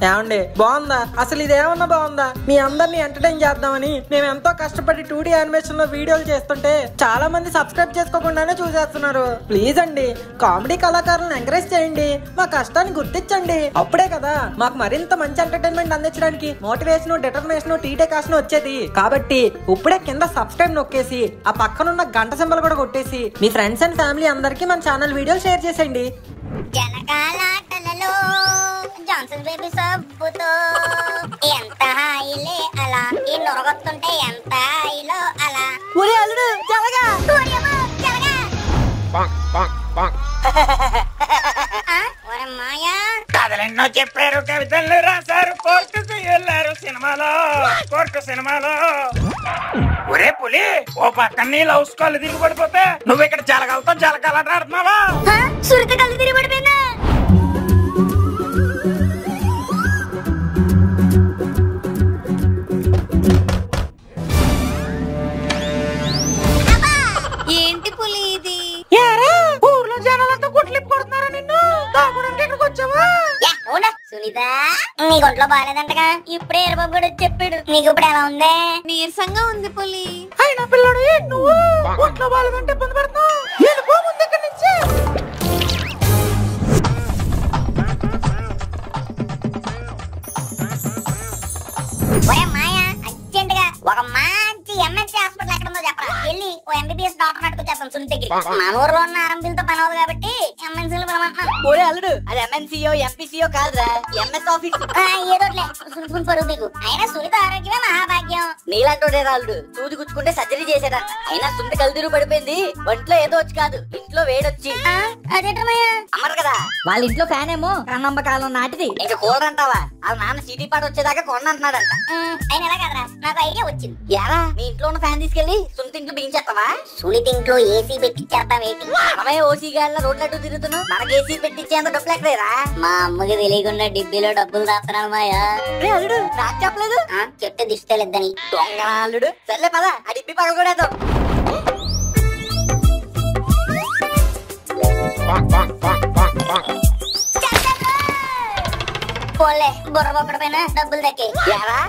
ఏమండి బాగుందా? అసలు ఇదేమన్నా బాగుందా? మీ అందరినీ ఎంటర్టైన్ చేద్దామని మేము ఎంతో కష్టపడి 2D యానిమేషన్ లో వీడియోలు చేస్తుంటే చాలా మంది సబ్స్క్రైబ్ చేసుకోకుండానే చూసేస్తున్నారు. ప్లీజ్ అండి, కామెడీ కళాకారులను ఎంకరేజ్ చేయండి, మా కష్టాన్ని గుర్తించండి. అప్పుడే కదా మాకు మరింత మంచి ఎంటర్టైన్మెంట్ అందించడానికి మోటివేషన్, డిటర్మినేషన్, టీటేకాషన్ వచ్చేది. కాబట్టి ఇప్పుడే కింద సబ్స్క్రైబ్ నొక్కేసి ఆ పక్కనున్న గంట సింబల్ కూడా కొట్టేసి మీ ఫ్రెండ్స్ అండ్ ఫ్యామిలీ అందరికి మన ఛానల్ వీడియోలు షేర్ చేసేయండి. జనకాలాటలలో జాన్సన్ బేబీ సబ్బుతో ఎంత హాయిలే అలా ఈ నొరగొత్తుంటే ఎంత హాయిలో అలా. ఒరే అల్లుడు జలగా జలగా ఒరే మాయా కథలెన్నో చెప్పారు, కవితలు రాశారు, కోర్టుకు వెళ్ళారు సినిమాలో. ఒరే పులి, ఓ పక్కన నీ లవ్ స్కాల్ తిరిగి పడిపోతే నువ్వు ఇక్కడ జలగలతో జలకాలాట ఆడుతున్నావా? సురిత కళ్ళు తిరిగి పడిపోయిందా? ఏంటి పులి ఇది? ఊర్లో జనాలంతా గుట్లిప్పు కొడుతున్నారా నిన్ను? తాగడానికి ఇక్కడికి వచ్చావా? సునీత, నీ ఒంట్లో బాగాలేదంటగా ఇప్పుడే ఎరబాబు కూడా చెప్పాడు. నీకు ఇప్పుడు ఎలా ఉంది? నీరసంగా ఉంది పులి. అయినా పిల్లడు నువ్వు ఒంట్లో బాగాలేదంటే ఇబ్బంది పడుతున్నావు. వెళ్ళిపో ముందు ఇక్కడి నుంచి. ఒరే మాయా, అర్జెంట్ గా ఒక మంచి ఎంఎన్సీ హాస్పిటల్ ఎక్కడ ఉందో చెప్పరా. వెళ్ళి ఓ ఎంబీబీఎస్ డాక్టర్ అట్టుకొచ్చేస్తాం సునీత దగ్గర. మన ఊర్లో ఉన్న ఆరంభిలతో పని అవుతుంది కాబట్టి ఎంఎన్సీలు పిలవమంటున్నాం. ఒరే అల్లుడు, అది ఎంఎన్సీఓ ఎంపీసీఓ కాదురా, ఎంఎస్ ఆఫీస్. ఏదోట్లే సునుకుని పరుగు మీకు. అయినా సునీత ఆరోగ్యమే మహాభాగ్యం. నీలాంటి రాళ్ళు సూది గుచ్చుకుంటే సర్జరీ చేశాడ. అయినా సుంటి కల్తీరు పడిపోయింది. ఒంట్లో ఏదో వచ్చి కాదు, ఇంట్లో వేడొచ్చి. అదేటమయ్యా అమ్మరు కదా, వాళ్ళ ఇంట్లో ఫ్యాన్ ఏమో కన్నమ్మ కాలం నాటిది. ఇంకా కూలర్ అంటావా? వాళ్ళ నాన్న సిటీ పాట వచ్చేదాకా కొనంటున్నాడంట. అయినా ఎలా కదరా, నాకు ఐడియా వచ్చింది. యారా, మీ ఇంట్లో ఉన్న ఫ్యాన్ తీసుకెళ్లి సునీత ఇంట్లో బిగించేస్తావా? సునీత ఇంట్లో ఏసీ పెట్టించేస్తాం ఏంటి? మనమే ఓసీ గాలిలో రోడ్లట్టు తిరుగుతున్నాం, మనకి ఏసీ పెట్టించేంత డబ్బులు ఎక్కడేరా? మా అమ్మకి తెలియకుండా డిబ్బీలో డబ్బులు దాస్తున్నాను మాయా. అల్లుడు నాకు చెప్పలేదు. చెట్టు దిష్టలేద్దని. దొంగ అల్లుడు. సర్లే పద, ఆ డిబ్బి పగల కూడా పోలే బుర్ర బొక్కడ పైన డబ్బులు దక్కే.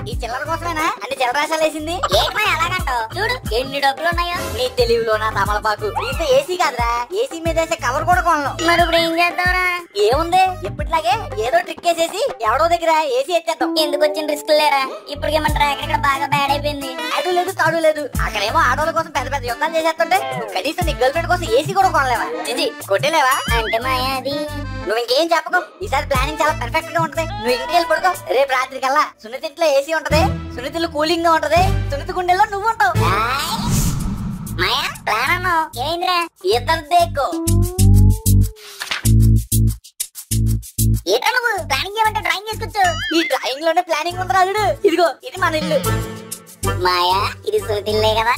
ఈ చిల్లర కోసమేనా అన్ని చిల్లరాశాలు వేసింది? ఏంటమ్మా ఎలాగంటావు? చూడు ఎన్ని డబ్బులు ఉన్నాయో. నీ తెలివిలోనా తమలపాకు. ఇంత ఏసీ కాదురా, ఏసీ మీద వేసే కవర్ కూడా కొనను. మరి ఇప్పుడు ఏం చేద్దాంరా? ఏముంది, ఎప్పటిలాగే ఏదో ట్రిక్ వేసేసి ఎవడో దగ్గర ఏసీ ఎత్తేద్దాం. ఎందుకు వచ్చిన రిస్క్ లేరా? ఇప్పటికేమంటారా, ఎక్కడ బాగా బ్యాడ్ అయిపోయింది. అటు లేదు తాడు లేదు. అక్కడేమో ఆడోళ్ళ కోసం పెద్ద పెద్ద యుద్ధాలు చేసేస్తుంటే కనీసం నీ గర్ల్ ఫ్రెండ్ కోసం ఏసీ కూడా కొనలేవా? చిచి కొట్టేలేవా? అంటే మాయా అది నువ్వు ఇంకేం చెప్పకు. ఈసారి ప్లానింగ్ చాలా పర్ఫెక్ట్ గా ఉంటది. నువ్వు ఇంటికి వెళ్ళి పడుకో. రేపు రాత్రి కల్లా సునీత ఇంట్లో ఏసీ ఉంటది, సునీతలు కూలింగ్ గా ఉంటది, సునీత గుండెల్లో నువ్వు ఉంటావు. మాయా ప్లాన్ అన్నావు, ఏమైందిరా? ఇద్దరు దేక్కో. ఏటా నువ్వు ప్లానింగ్ చేయమంటే డ్రాయింగ్ చేసుకొచ్చు. ఈ డ్రాయింగ్ లోనే ప్లానింగ్ ఉంది రాజుడు. ఇదిగో ఇది మన ఇల్లు. మాయా ఇది సునీత ఇల్లే కదా?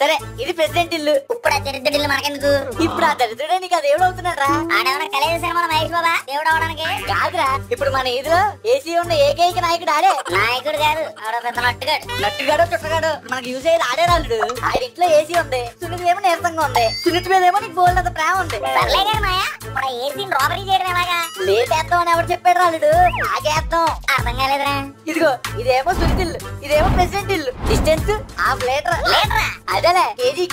సరే, ఇది ప్రెసిడెంట్ ఇల్లు. ఇప్పుడు ఆ దరిద్రుడి ఇల్లు మనకెందుకు? ఇప్పుడు ఆ దరిద్రుడే నీకు ఆ దేవుడు అవుతున్నాడు రా. ఆడేమన్నా కలేజీ సినిమా మహేష్ బాబా దేవుడు అవడానికి? కాదురా, ఇప్పుడు మన ఈదులో ఏసీ ఉన్న ఏకైక నాయకుడు ఆడే. నాయకుడు కాదు, ఆడ పెద్ద నట్టుగాడు. నట్టుగాడో చుట్టగాడో మనకి యూజ్ అయ్యేది ఆడే రాలుడు. ఆయన ఇంట్లో ఏసీ ఉంది, సునీత ఏమో నీరసంగా ఉంది, సునీత మీద ఏమో నీకు బోల్డ్ అంత ప్రేమ ఉంది. సర్లే గారు మాయా, ఇప్పుడు ఆ ఏసీని రాబరీ చేయడం ఎలాగా? లేటేద్దాం అని ఎవరు చెప్పాడు రాలుడు? ఆగేద్దాం. అర్థం కాలేదురా. ఇదిగో ఇదేమో సునీత ఇల్లు, ఇదేమో ప్రెసిడెంట్ ఇల్లు. Distance half litre. అదేలే కేజీ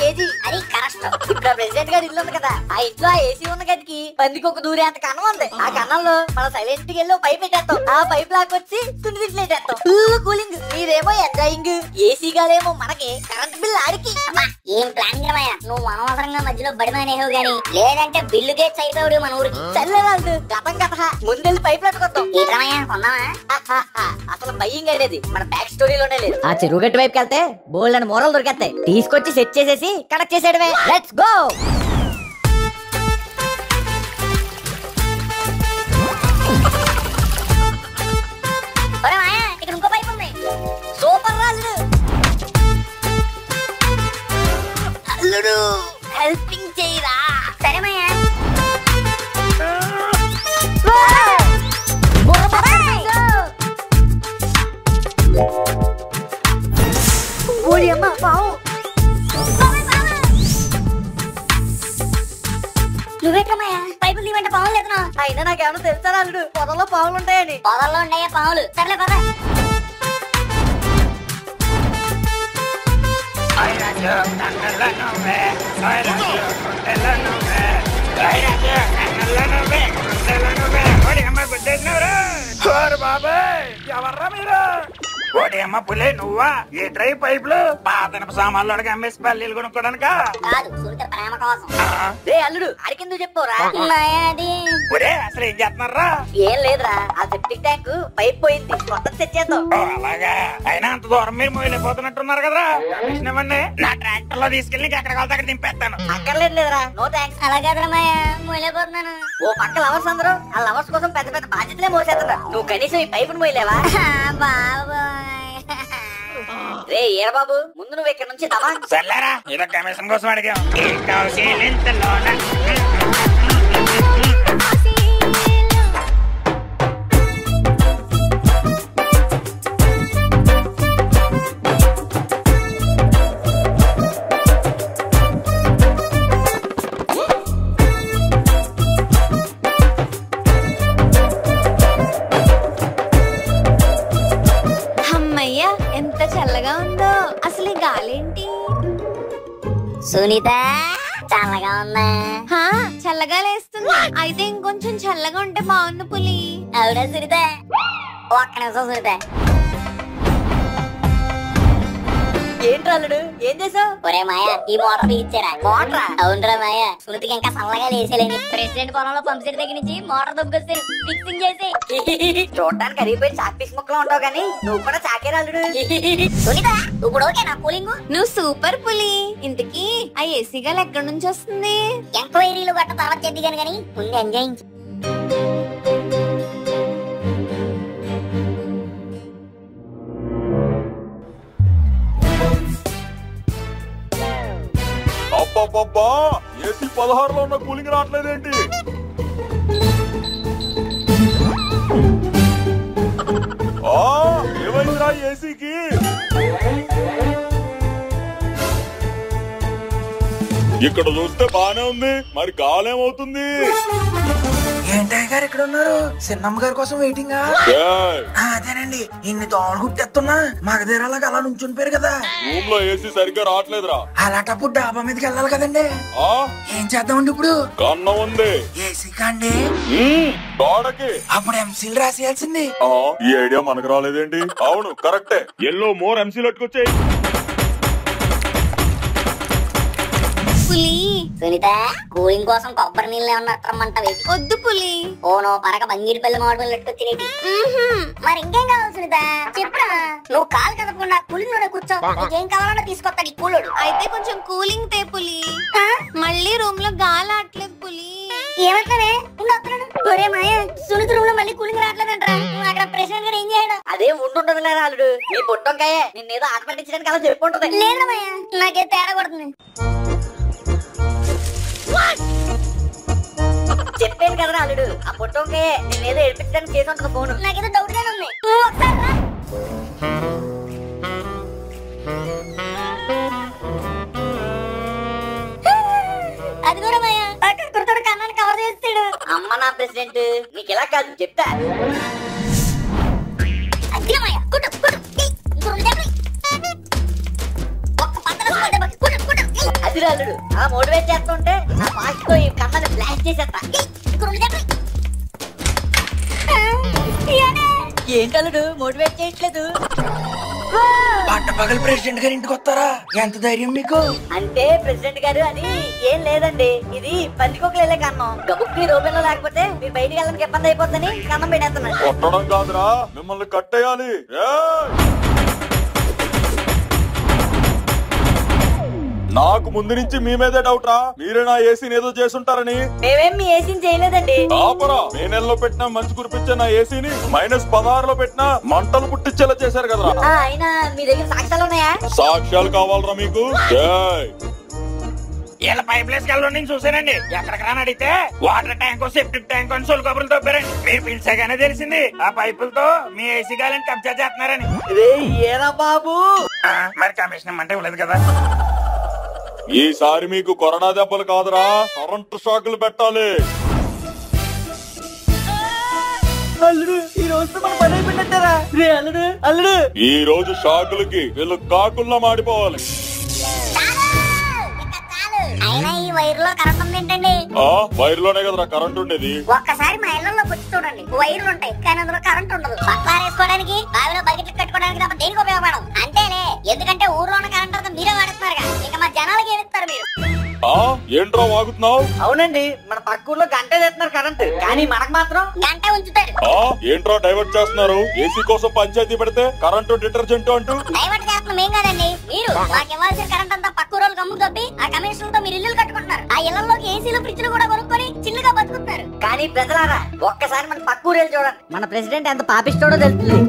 అది కరెక్ట్. ఇప్పుడు ప్రెసిడెంట్ గారి ఇల్లు ఉంది కదా, ఆ ఇంట్లో ఆ ఏసీ ఉన్న గదికి పందికి ఒక దూరే అంత కన్నం ఉంది. ఆ కన్నంలో మనం సైలెంట్ గా వెళ్ళి పైప్ పెట్టేస్తాం. ఆ పైప్ లాక్ వచ్చి సున్నిదిట్లేటేస్తాం. కూలింగ్, మీరేమో ఎంజాయింగ్. ఏసీ గాలేమో మనకి, కరెంట్ బిల్ ఆడికి. ఏం ప్లానింగ్ రమయ్య, నువ్వు అనవసరంగా మధ్యలో బడిమానేహో గాని, లేదంటే బిల్లు గేట్స్ అయిపోయాడు మన ఊరికి. చల్లరాదు గతం కథ, ముందెళ్ళి పైప్ పెట్టుకొద్దాం. ఏంటమయ్య కొందామా? అసలు భయం అనేది మన బ్యాక్ స్టోరీలోనే లేదు. ఆ చెరువు గట్టి వైపుకి వెళ్తే బోల్డ్ అని మూరలు దొరికేస్తాయి. తీసుకొచ్చి సెట్ చేసేసి కనెక్ట్ చేసేయడమే. Let's go. ఒరే మాయా, ఇక్కడ ఇంకో పైపు ఉంది. సూపర్ రాళ్ళు. అల్లుడు హెల్పింగ్ చేయరా? సరే మాయా. ఓడి అమ్మ పావు. ఉంటాయని. పొదల్లో ఉండయే పాములు. సర్లే పద. బాబాయ్ ఎవర్రా మీరు? ఓడి అమ్మ పులే నువ్వా? ఈ డ్రై పైపులు పాతనపు సామాన్లు అమ్మేసి పల్లీలు కొనుక్కోడానికా? కాదు, సునీత ప్రేమ కోసం. రే అల్లుడు అడిగిందు చెప్పోరా? మాయాది. ఒరే అసలు ఏం చేస్తున్నారా? ఏం లేదురా, ఆ సెప్టిక్ ట్యాంక్ పైప్ పోయింది, కొత్తది తెచ్చేద్దాం. అలాగా అయినా అంత దూరం మీరు మొయిలిపోతున్నట్టున్నారు కదరా. కమిషన్ ఇవ్వండి, నా ట్రాక్టర్ లో తీసుకెళ్లి ఎక్కడ కావాలి అక్కడ దింపేస్తాను. అక్కర్లేదు లేదురా, నో థ్యాంక్స్. అలాగేదరా మాయా, మొయలేకపోతున్నాను. ఓ పక్క లవర్స్ అందరూ ఆ లవర్స్ కోసం పెద్ద పెద్ద బాధ్యతలే మోసేస్తున్నారు. నువ్వు కనీసం ఈ పైపును మోయలేవా? బాబాయ్. రే ఏర బాబు, ముందు నువ్వు ఇక్కడ నుంచి తమా. సర్లేరా, ఏదో కమిషన్ కోసం అడిగాం. ఈ కౌశీలింతలోన ఎంత చల్లగా ఉందో. అసలు ఈ గాలేంటి? సునీత చల్లగా ఉందా? చల్లగా లేస్తుంది. అయితే ఇంకొంచెం చల్లగా ఉంటే బాగుంది పులి. అవునా సునీత? ఒక్క నిమిషం సునీత. ఏంట్రా అల్లుడు, ఏం చేసావు? ఒరే మాయా, ఈ మోటార్ ఇచ్చారా? మోటరా? అవునరా మాయా, సునీతకి ఇంకా చల్లగా లేసేలేని. ప్రెసిడెంట్ పొలంలో పంప్ సెట్ దగ్గర నుంచి మోటార్ దొబ్బుకొస్తాను, ఫిక్సింగ్ చేసి. చూడటానికి అరిగిపోయి చాక్పీస్ ముక్కలో ఉంటావు కానీ నువ్వు కూడా చాకేరా అల్లుడు. సునీత ఇప్పుడు ఓకే నా కూలింగ్? నువ్వు సూపర్ పులి. ఇంతకీ ఆ ఏసీ గాలి ఎక్కడి నుంచి వస్తుంది? ఎంక్వైరీలు గట్ట తర్వాత చేద్దిగాను కానీ ముందు ఎంజాయ్. అబ్బబ్బబ్బా, ఏసీ 16లో ఉన్న కూలింగ్ రావట్లేదేంటి? ఏమైందిరా ఏసీకి? ఇక్కడ చూస్తే బానే ఉంది, మరి గాలేమవుతుంది? ఏంటయ్య గారు ఇక్కడ ఉన్నారు? చిన్నమ్మ గారి కోసం వెయిటింగ్. అదేనండి, ఇన్ని దోమలు గుట్టెత్తున్నా మగధీరాలకు అలా నుంచుని పేరు కదా. రూమ్ లో ఏసీ సరిగ్గా రావట్లేదురా. అలాంటప్పుడు డాబా మీదకి వెళ్ళాలి కదండి. ఏం చేద్దామండి ఇప్పుడు? కన్నం ఉంది. ఏసీ కండి గోడకి. అప్పుడు ఎంసీలు రాసేయాల్సింది. ఈ ఐడియా మనకు రాలేదేంటి? అవును కరెక్టే. ఎల్లో మోర్ ఎంసీలు అట్టుకొచ్చాయి. పులి. సునీత కూలింగ్ కోసం కొబ్బరి నీళ్ళు ఏమన్నా రమ్మంటావు? వద్దు పులి. ఓనో పరక బంగిరి పల్లి మామిడి ఎట్టుకొచ్చినేటి. మరి ఇంకేం కావాలి సునీత? చెప్పురా. నువ్వు కాలు కదపకుండా కూలింగ్ లోనే కూర్చో. నీకేం కావాలన్నా తీసుకొస్తాడు ఈ కూలుడు. అయితే కొంచెం కూలింగ్ తే పులి. మళ్ళీ రూమ్ లో గాలి ఆడలేదు పులి. ఏమంటావే? ఒరే మాయా, సునీత రూమ్ లో మళ్ళీ కూలింగ్ రావట్లేదంటరా. అక్కడ ప్రెసిడెంట్ గారు ఏం చేయడం? అదే ఉంటుంటది లేదా అల్లుడు, నీ పొట్టంకాయ నిన్నేదో ఆట పట్టించడానికి అలా చెప్పుంటది. లేదా మాయా, నాకే తేడా కొడుతుంది. చెప్పాను కదరా అల్లుడు, ఆ పొట్టంకాయ నిన్నేదో ఏడిపించడానికి చేసి ఉంటుంది ఫోన్. నాకేదో డౌట్ గానే ఉంది. ఒకసారి రా. అది కూడా మాయా, అక్కడ కుర్తాడు కన్నాన్ని కవర్ చేస్తాడు. అమ్మ నా ప్రెసిడెంట్, నీకు ఎలా కాదు చెప్తా. అదిగా మాయా, కుట్టు కుట్టు. ఇంకో రెండు దెబ్బలు. ఒక్క పక్కన కుట్టు కుట్టు. అది అల్లుడు, అలా మోటివేట్ చేస్తుంటే నా ఫాస్ట్ తో ఈ కన్నాన్ని బ్లాస్ట్ చేసేస్తా. ఇంకో రెండు దెబ్బలు. ఏంటి అల్లుడు మోటివేట్ చేయట్లేదు? పట్టపగలు ప్రెసిడెంట్ గారి ఇంటికి వస్తారా? ఎంత ధైర్యం మీకు? అంటే ప్రెసిడెంట్ గారు అది ఏం లేదండి, ఇది పందికొకలు వెళ్ళే కన్నం. గబుక్కి రూపంలో లేకపోతే మీరు బయటికి వెళ్ళడానికి ఇబ్బంది అయిపోతుందని కన్నం పెట్టేస్తున్నాడు. కొట్టడం కాదురా, మిమ్మల్ని కట్టేయాలి. నాకు ముందు నుంచి మీ మీదే డౌట్ రా. మీరే నా ఏసీని ఏదో చేసుంటారని. మేమేం మీ ఏసీని చేయలేదండి. ఆపరా, మే నెలలో పెట్టినా మంచి కురిపించే నా ఏసీని -16లో పెట్టినా మంటలు పుట్టించేలా చేశారు కదరా. అయినా మీ దగ్గర సాక్ష్యాలు ఉన్నాయా? సాక్ష్యాలు కావాలరా మీకు? వీళ్ళ పైప్ లైన్స్ కల్లో నేను చూసానండి. ఎక్కడికి రాని అడిగితే వాటర్ ట్యాంక్, సెప్టిక్ ట్యాంక్ అని సొలు కబుర్లు తప్పారండి. మీరు పిలిచాగానే తెలిసింది ఆ పైపులతో మీ ఏసీ గాలిని కబ్జా చేస్తున్నారని. ఏరా బాబు, మరి కమిషన్ ఇమ్మంటే ఇవ్వలేదు కదా. ఈసారి మీకు కరోనా దెబ్బలు కాదురా, కరెంటు షాకులు పెట్టాలి. అల్లుడు ఈ రోజుతో మన పని అయిపోయినట్టారా రే అల్లుడు అల్లుడు. ఈ రోజు షాకులకి వీళ్ళు కాకుల్లా మాడిపోవాలి. అయినా ఈ వైర్ లో కరెంట్ ఉంది ఏంటండి? ఆ వైర్లోనే కదరా కరెంట్ ఉండేది. ఒక్కసారి మా ఇళ్లలో వచ్చి చూడండి, వైర్లు ఉంటాయి కానీ అందులో కరెంట్ ఉండదు. బట్టలు వేసుకోవడానికి, బావిలో బకెట్లు కట్టుకోవడానికి తప్ప దేనికి ఉపయోగపడదు. అంతేలే, ఎందుకంటే ఊర్లో ఉన్న కరెంట్ అంతా మీరే వాడుతున్నారుగా, ఇక మా జనాలకి ఏమిస్తారు మీరు? ఆ ఏంట్రా వాగుతున్నావు? అవునండి, మన పక్క ఊర్లో గంట చేస్తున్నారు కరెంట్, కానీ మనకు మాత్రం గంట ఉంచుతారు. ఆ ఏంట్రా డైవర్ట్ చేస్తున్నారు? ఏసీ కోసం పంచాయతీ పెడితే కరెంటు డిటర్జెంట్ అంటూ. డైవర్ట్ చేస్తున్నాం ఏం కాదండి, మీరు మాకు ఇవ్వాల్సిన కరెంట్ అంతా పక్క ఊరోళ్ళు గమ్ము తప్పి ఆ కమిషన్లతో మీరు ఇల్లు కట్టుకుంటున్నారు. ఆ ఇళ్లలోకి ఏసీలు ఫ్రిడ్జ్లు కూడా కొనుక్కొని చిల్లుగా బతుకుతున్నారు. కానీ ప్రజలారా ఒక్కసారి మన పక్క ఊరు చూడండి, మన ప్రెసిడెంట్ ఎంత పాపిస్తాడో తెలుస్తుంది.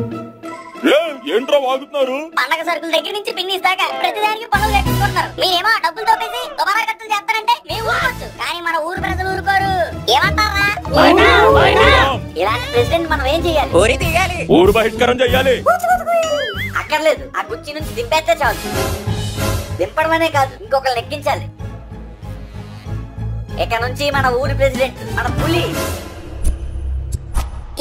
ఏంట్రా వాగుతున్నారు? పండగ సరుకుల దగ్గర నుంచి పిన్నిస్ దాకా ప్రతిదానికి పనులు కట్టించుకుంటున్నారు. మీరేమో డబ్బులు తోపేసి దుబారా ఖర్చులు చేస్తారంటే మేము ఊరుకోవచ్చు, కానీ మన ఊరు ప్రజలు ఊరుకోరు. ఏమంటారా? ఇలాంటి ప్రెసిడెంట్ మనం ఏం చేయాలి? ఊరు బహిష్కరణ చెయ్యాలి. అక్కర్లేదు, ఆ కుర్చీ నుంచి దింపేస్తే చాలు. దింపడమనే కాదు, ఇంకొకరు లెక్కించాలి. ఇక నుంచి మన ఊరి ప్రెసిడెంట్ మన పులి.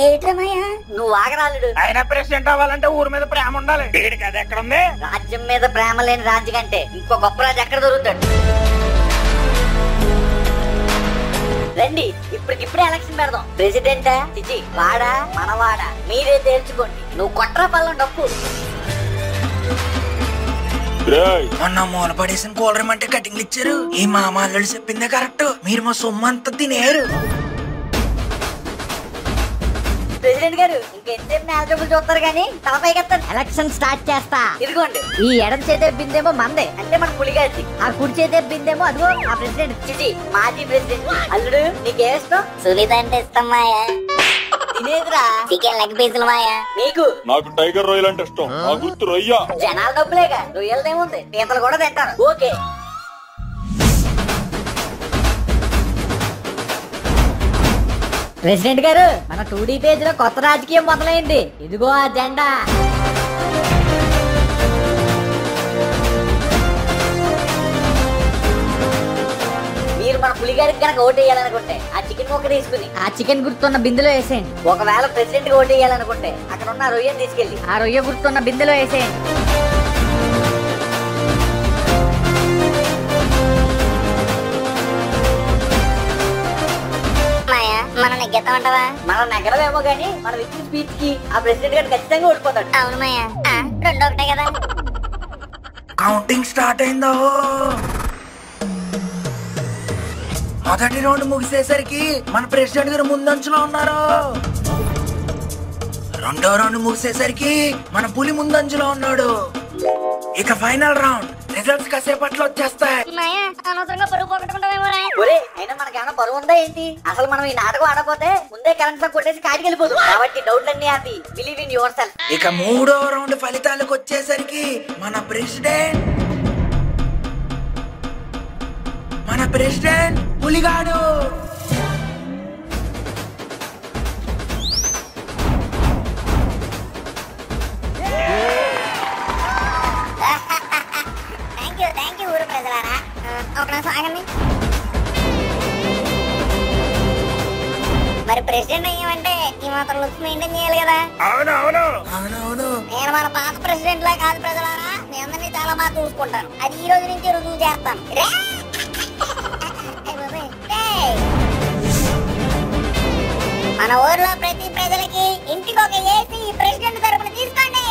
ఏట్రమయ్యా నువ్వు ఆగరాలుడు. ఆయన ప్రెసిడెంట్ అవ్వాలంటే ఊరి మీద ప్రేమ ఉండాలి. వీడికి అది ఎక్కడ ఉంది? రాజ్యం మీద ప్రేమ లేని రాజు కంటే ఇంకో గొప్ప రాజు ఎక్కడ దొరుకుతాడు? రండి, ఇప్పటికిప్పుడే ఎలక్షన్ పెడదాం. ప్రెసిడెంటా చిచి వాడా మనవాడా మీరే తేల్చుకోండి. నువ్వు కొట్రా పళ్ళం డప్పు. మొన్న మూల పడేసిన కూలర్ అంటే కటింగ్లు ఇచ్చారు. ఈ మామాళ్ళు చెప్పిందే కరెక్ట్. మీరు మా సొమ్ము అంతా తినేరు. ప్రెసిడెంట్ గారు ఇంకెంతసేపు నేల చూపులు చూస్తారు కానీ తలపైకెత్తాను. ఎలక్షన్ స్టార్ట్ చేస్తా. ఇదిగోండి, ఈ ఎడం చేతే బిందేమో మందే, అంటే మన పులిగారి. ఆ కుడి చేతే బిందేమో అదిగో ఆ ప్రెసిడెంట్ చిచి మాజీ ప్రెసిడెంట్. అల్లుడు నీకేం ఇష్టం? సునీత అంటే ఇష్టం మాయా. తినేదిరా చికెన్ లెగ్ పీసులు మాయా. నీకు? నాకు టైగర్ రొయ్యలు అంటే ఇష్టం. నా గుర్తు రొయ్య. జనాల డబ్బులేగా, రొయ్యలదేముంది, పీతలు కూడా తింటారు. ఓకే. ప్రెసిడెంట్ గారు మన 2D పేజ్ లో కొత్త రాజకీయం మొదలైంది. ఇదిగో ఆ జెండా. మీరు మన పులిగారికి కనుక ఓటు వేయాలనుకుంటే ఆ చికెన్ ముక్క తీసుకుని ఆ చికెన్ గుర్తున్న బిందులో వేసేయండి. ఒకవేళ ప్రెసిడెంట్ కి ఓటు వేయాలనుకుంటే అక్కడ ఉన్న రొయ్యను తీసుకెళ్లి ఆ రొయ్య గుర్తున్న బిందులో వేసేయండి. మనం నెగ్గెత్తామంటావా? మనం నెగ్గడమేమో గానీ మనం ఇచ్చిన స్పీచ్ కి ఆ ప్రెసిడెంట్ గారు ఖచ్చితంగా ఓడిపోతాడు. అవును మాయా, 2-1 కదా. కౌంటింగ్ స్టార్ట్ అయిందో. మొదటి రౌండ్ ముగిసేసరికి మన ప్రెసిడెంట్ గారు ముందంచులో ఉన్నారు. రెండో రౌండ్ ముగిసేసరికి మన పులి ముందంచులో ఉన్నాడు. ఇక ఫైనల్ రౌండ్ రిజల్ట్స్ కాసేపట్లో వచ్చేస్తాయి. మాయా అనవసరంగా పరుగు పోగొట్టుకుంటామేమో. ఒరే అయినా మనకేమైనా బరువు ఉందా ఏంటి? అసలు మనం ఈ నాటకం ఆడపోతే ముందే కరెంట్ లో కొట్టేసి కాటికి వెళ్ళిపోదు. కాబట్టి డౌట్లన్నీ ఆపి బిలీవ్ ఇన్ యువర్ సెల్ఫ్. ఇక మూడో రౌండ్ ఫలితాలకు వచ్చేసరికి మన ప్రెసిడెంట్ పులిగాడు. థ్యాంక్ యూ ఊరు ప్రజలారా. ఒక నిమిషం ఆగండి. మరి ప్రెసిడెంట్ అయ్యామంటే ఈ మాత్రం లుక్స్ మెయింటైన్ చేయాలి కదా. అవునవును. నేను మన పాత ప్రెసిడెంట్ లా కాదు ప్రజలారా, మీ అందరినీ చాలా బాగా చూసుకుంటాను. అది ఈ రోజు నుంచి రుజువు చేస్తాను. మన ఊర్లో ప్రతి ప్రజలకి ఇంటికి ఒక ఏసీ ప్రెసిడెంట్ తరపున తీసుకోండి.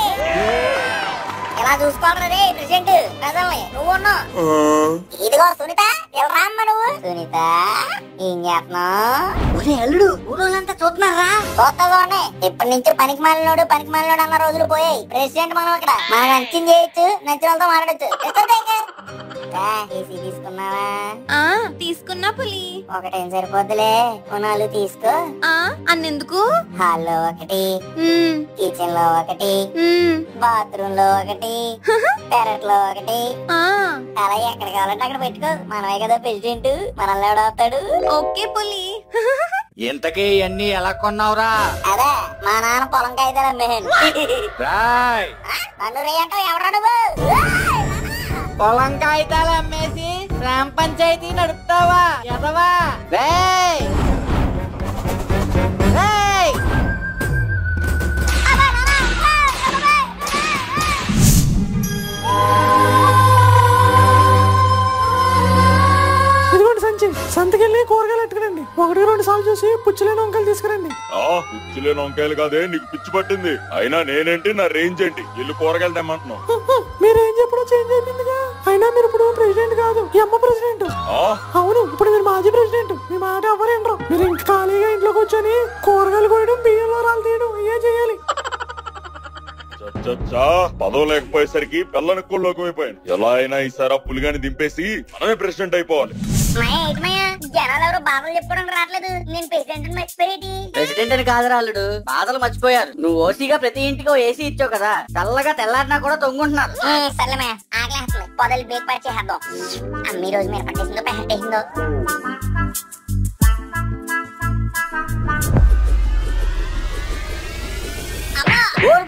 ఎలా చూసుకోవాలి రే ప్రెసిడెంట్ ప్రజల్ని? నువ్వు ఇదిగో సునీత, ఎలా అమ్మ నువ్వు? సునీత ఏం చేస్తున్నావు? ఒరే అల్లుడు, ఊరోళ్ళంతా చూస్తున్నారా? చూస్తా చూడండి. ఇప్పటి నుంచి పనికి మాలినోడు అన్న రోజులు పోయాయి. ప్రెసిడెంట్ మనం ఇక్కడ మనకు నచ్చింది చేయొచ్చు, నచ్చిన వాళ్ళతో మాట్లాడచ్చు. ఏసీ తీసుకున్నావా? తీసుకున్నా పులి. ఒకటేం సరిపోద్దులే, కొనాలు తీసుకో. అన్నెందుకు? హాల్లో ఒకటి, కిచెన్ లో ఒకటి, బాత్రూమ్ లో ఒకటి, పెరట్ లో ఒకటి. అలా ఎక్కడ కావాలంటే అక్కడ పెట్టుకో. మనమే కదా ప్రెసిడెంట్, మనల్ని ఎవడవుతాడు? ఓకే పులి. ఇంతకీ ఇవన్నీ ఎలా కొన్నావురా? అదే మా నాన్న పొలం కాగితాలు అమ్మేను. నన్ను రేయంటో ఎవరా నువ్వు? పొలం కాగితాలు అమ్మేసి గ్రామ పంచాయతీ నడుపుతావా ఎదవా? 1-2 సార్లు చూసి పుచ్చులేని వంకాయలు తీసుకురండి. పుచ్చులేని వంకాయలు కాదే, నీకు పిచ్చి పట్టింది. అయినా నేనేంటి, నా రేంజ్ ఏంటి? ఇల్లు కూరగాయలు తెమ్మంటున్నావు. మీరేం చెప్పడం చేంజ్ అయిపోయిందిగా. అయినా మీరు ఇప్పుడు ప్రెసిడెంట్ కాదు, ఈ అమ్మ ప్రెసిడెంట్. అవును, ఇప్పుడు మీరు మాజీ ప్రెసిడెంట్. మీ మాట ఎవరేంట్రు? మీరు ఇంకా ఖాళీగా ఇంట్లో కూర్చొని కూరగాయలు కోయడం, బియ్యంలో రాళ్ళు తీయడం ఏ చేయాలి. పదవి లేకపోయేసరికి పిల్లని కోళ్ళలోకి అయిపోయాను. ఎలా అయినా ఈసారి పులిగాని దింపేసి మనమే ప్రెసిడెంట్ అయిపోవాలి. జనాలు ఎవరు బాధలు చెప్పుకోవడానికి రావట్లేదు. నేను ప్రెసిడెంట్ మర్చిపోయేటి. ప్రెసిడెంట్ అని కాదు రాళ్ళుడు, బాధలు మర్చిపోయారు. నువ్వు ఓసీగా ప్రతి ఇంటికి ఏసీ ఇచ్చావు కదా, చల్లగా తెల్లారినా కూడా తొంగుంటున్నారు. సర్లేమయ్య, ఆకలేస్తుంది. పొదలు బేక్ పడి చేద్దాం. అమ్మ రోజు మీరు పట్టేసిందో పెట్టేసిందో.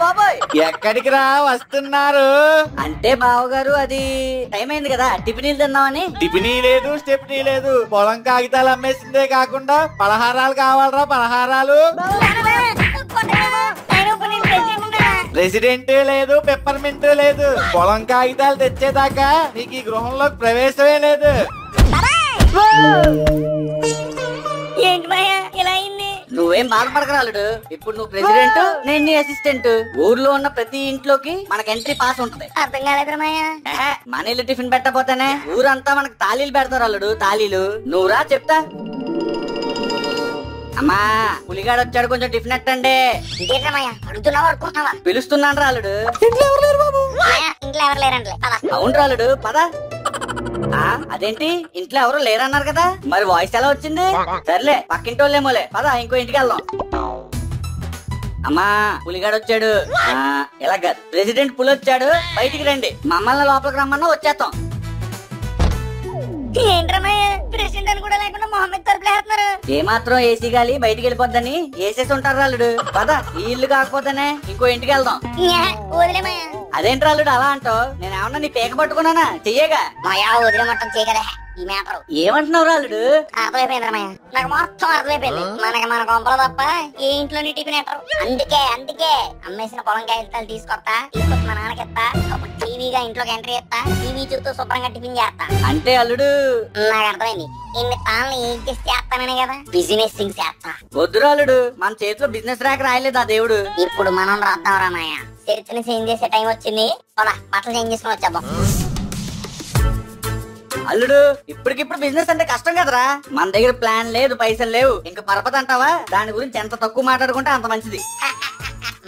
బాబాయ్ ఎక్కడికి రా వస్తున్నారు? అంటే బావగారు అది టైం అయింది కదా, టిఫినీలు తిన్నామని. టిఫినీ లేదు, స్టెప్నీ లేదు, పొలం కాగితాలు అమ్మేసిందే కాకుండా పలహారాలు కావాలరా, పలహారాలు. ప్రెసిడెంట్ లేదు, పెప్పర్మెంట్ లేదు, పొలం కాగితాలు తెచ్చేదాకా నీకు ఈ గృహంలోకి ప్రవేశమే లేదు. ఏంటి మాయా ఇలా అయింది? నువ్వేం బాధపడకరాలుడు. ఇప్పుడు నువ్వు ప్రెసిడెంట్, నేను నీ అసిస్టెంట్. ఊర్లో ఉన్న ప్రతి ఇంట్లోకి మనకు ఎంట్రీ పాస్ ఉంటది. అర్థం కాలేదు మాయా. మన ఇల్లు టిఫిన్ పెట్టకపోతేనే ఊరంతా మనకు తాళీలు పెడతారు అల్లుడు, తాళీలు. నువ్వురా చెప్తా. అమ్మా పులిగాడు వచ్చాడు, కొంచెం టిఫిన్ ఎట్టండి. అడుగుతున్నావా అనుకుంటున్నావా? పిలుస్తున్నాను రాలుడు. ఇంట్లో ఎవరు లేరండి. అవును రాలుడు, పద. అదేంటి ఇంట్లో ఎవరు లేరన్నారు కదా, మరి వాయిస్ ఎలా వచ్చింది? సర్లే పక్కింటి వాళ్ళేమోలే, పద ఇంకో ఇంటికి వెళ్దాం. అమ్మా పులిగాడు వచ్చాడు. ఇలా కాదు, ప్రెసిడెంట్ పులి వచ్చాడు, బయటికి రండి. మమ్మల్ని లోపలికి రమ్మన్నా వచ్చేస్తాం. ఏంట్రమయ్య, ప్రెసిడెంట్ అని కూడా లేకుండా మొహమ్మద్ తరపులు వేస్తున్నారు. ఏమాత్రం ఏసీ గాలి బయటికి వెళ్ళిపోద్దని వేసేసి ఉంటారు రాలుడు. పద ఈ ఇల్లు కాకపోతేనే ఇంకో ఇంటికి వెళ్దాం. వదిలేమయ్య. అదేంటి రాలుడు అలా అంటావు? నేనేమన్నా నీ పేక పట్టుకున్నానా? చెయ్యగా మాయా వదిలే మొత్తం చేయగలే. ఈ మ్యాటర్ ఏమంటున్నావు రాలుడు? అర్థమైపోయిందమ్మయ్య, నాకు మొత్తం అర్థమైపోయింది. మనకి మన కొంపలు తప్ప ఏ ఇంట్లోని టిఫిన్ ఎట్టరు. అందుకే అమ్మేసిన పొలం కాయలు తీసుకొచ్చి మా నాన్నకిస్తా. అప్పుడు టీవీగా ఇంట్లోకి ఎంట్రీ చేస్తా, టీవీ చూస్తూ శుభ్రంగా టిఫిన్ చేస్తా. అంటే అల్లుడు నాకు అర్థమైంది. ఇన్ని తాళ్ళని ఏం చేసి చేస్తాననే కదా బిజినెస్ థింగ్స్ చేస్తా. వద్దు రాలుడు, మన చేతిలో బిజినెస్ ర్యాక్ రాయలేదు ఆ దేవుడు. ఇప్పుడు మనం రాద్దాం రామయ్య. చరిత్రని చేంజ్ చేసే టైం వచ్చింది. బట్టలు చేంజ్ చేసుకుని వచ్చేద్దాం. అల్లుడు ఇప్పటికిప్పుడు బిజినెస్ అంటే కష్టం కదరా. మన దగ్గర ప్లాన్ లేదు, పైసలు లేవు. ఇంకా పరపతి అంటావా? దాని గురించి ఎంత తక్కువ మాట్లాడుకుంటే అంత మంచిది.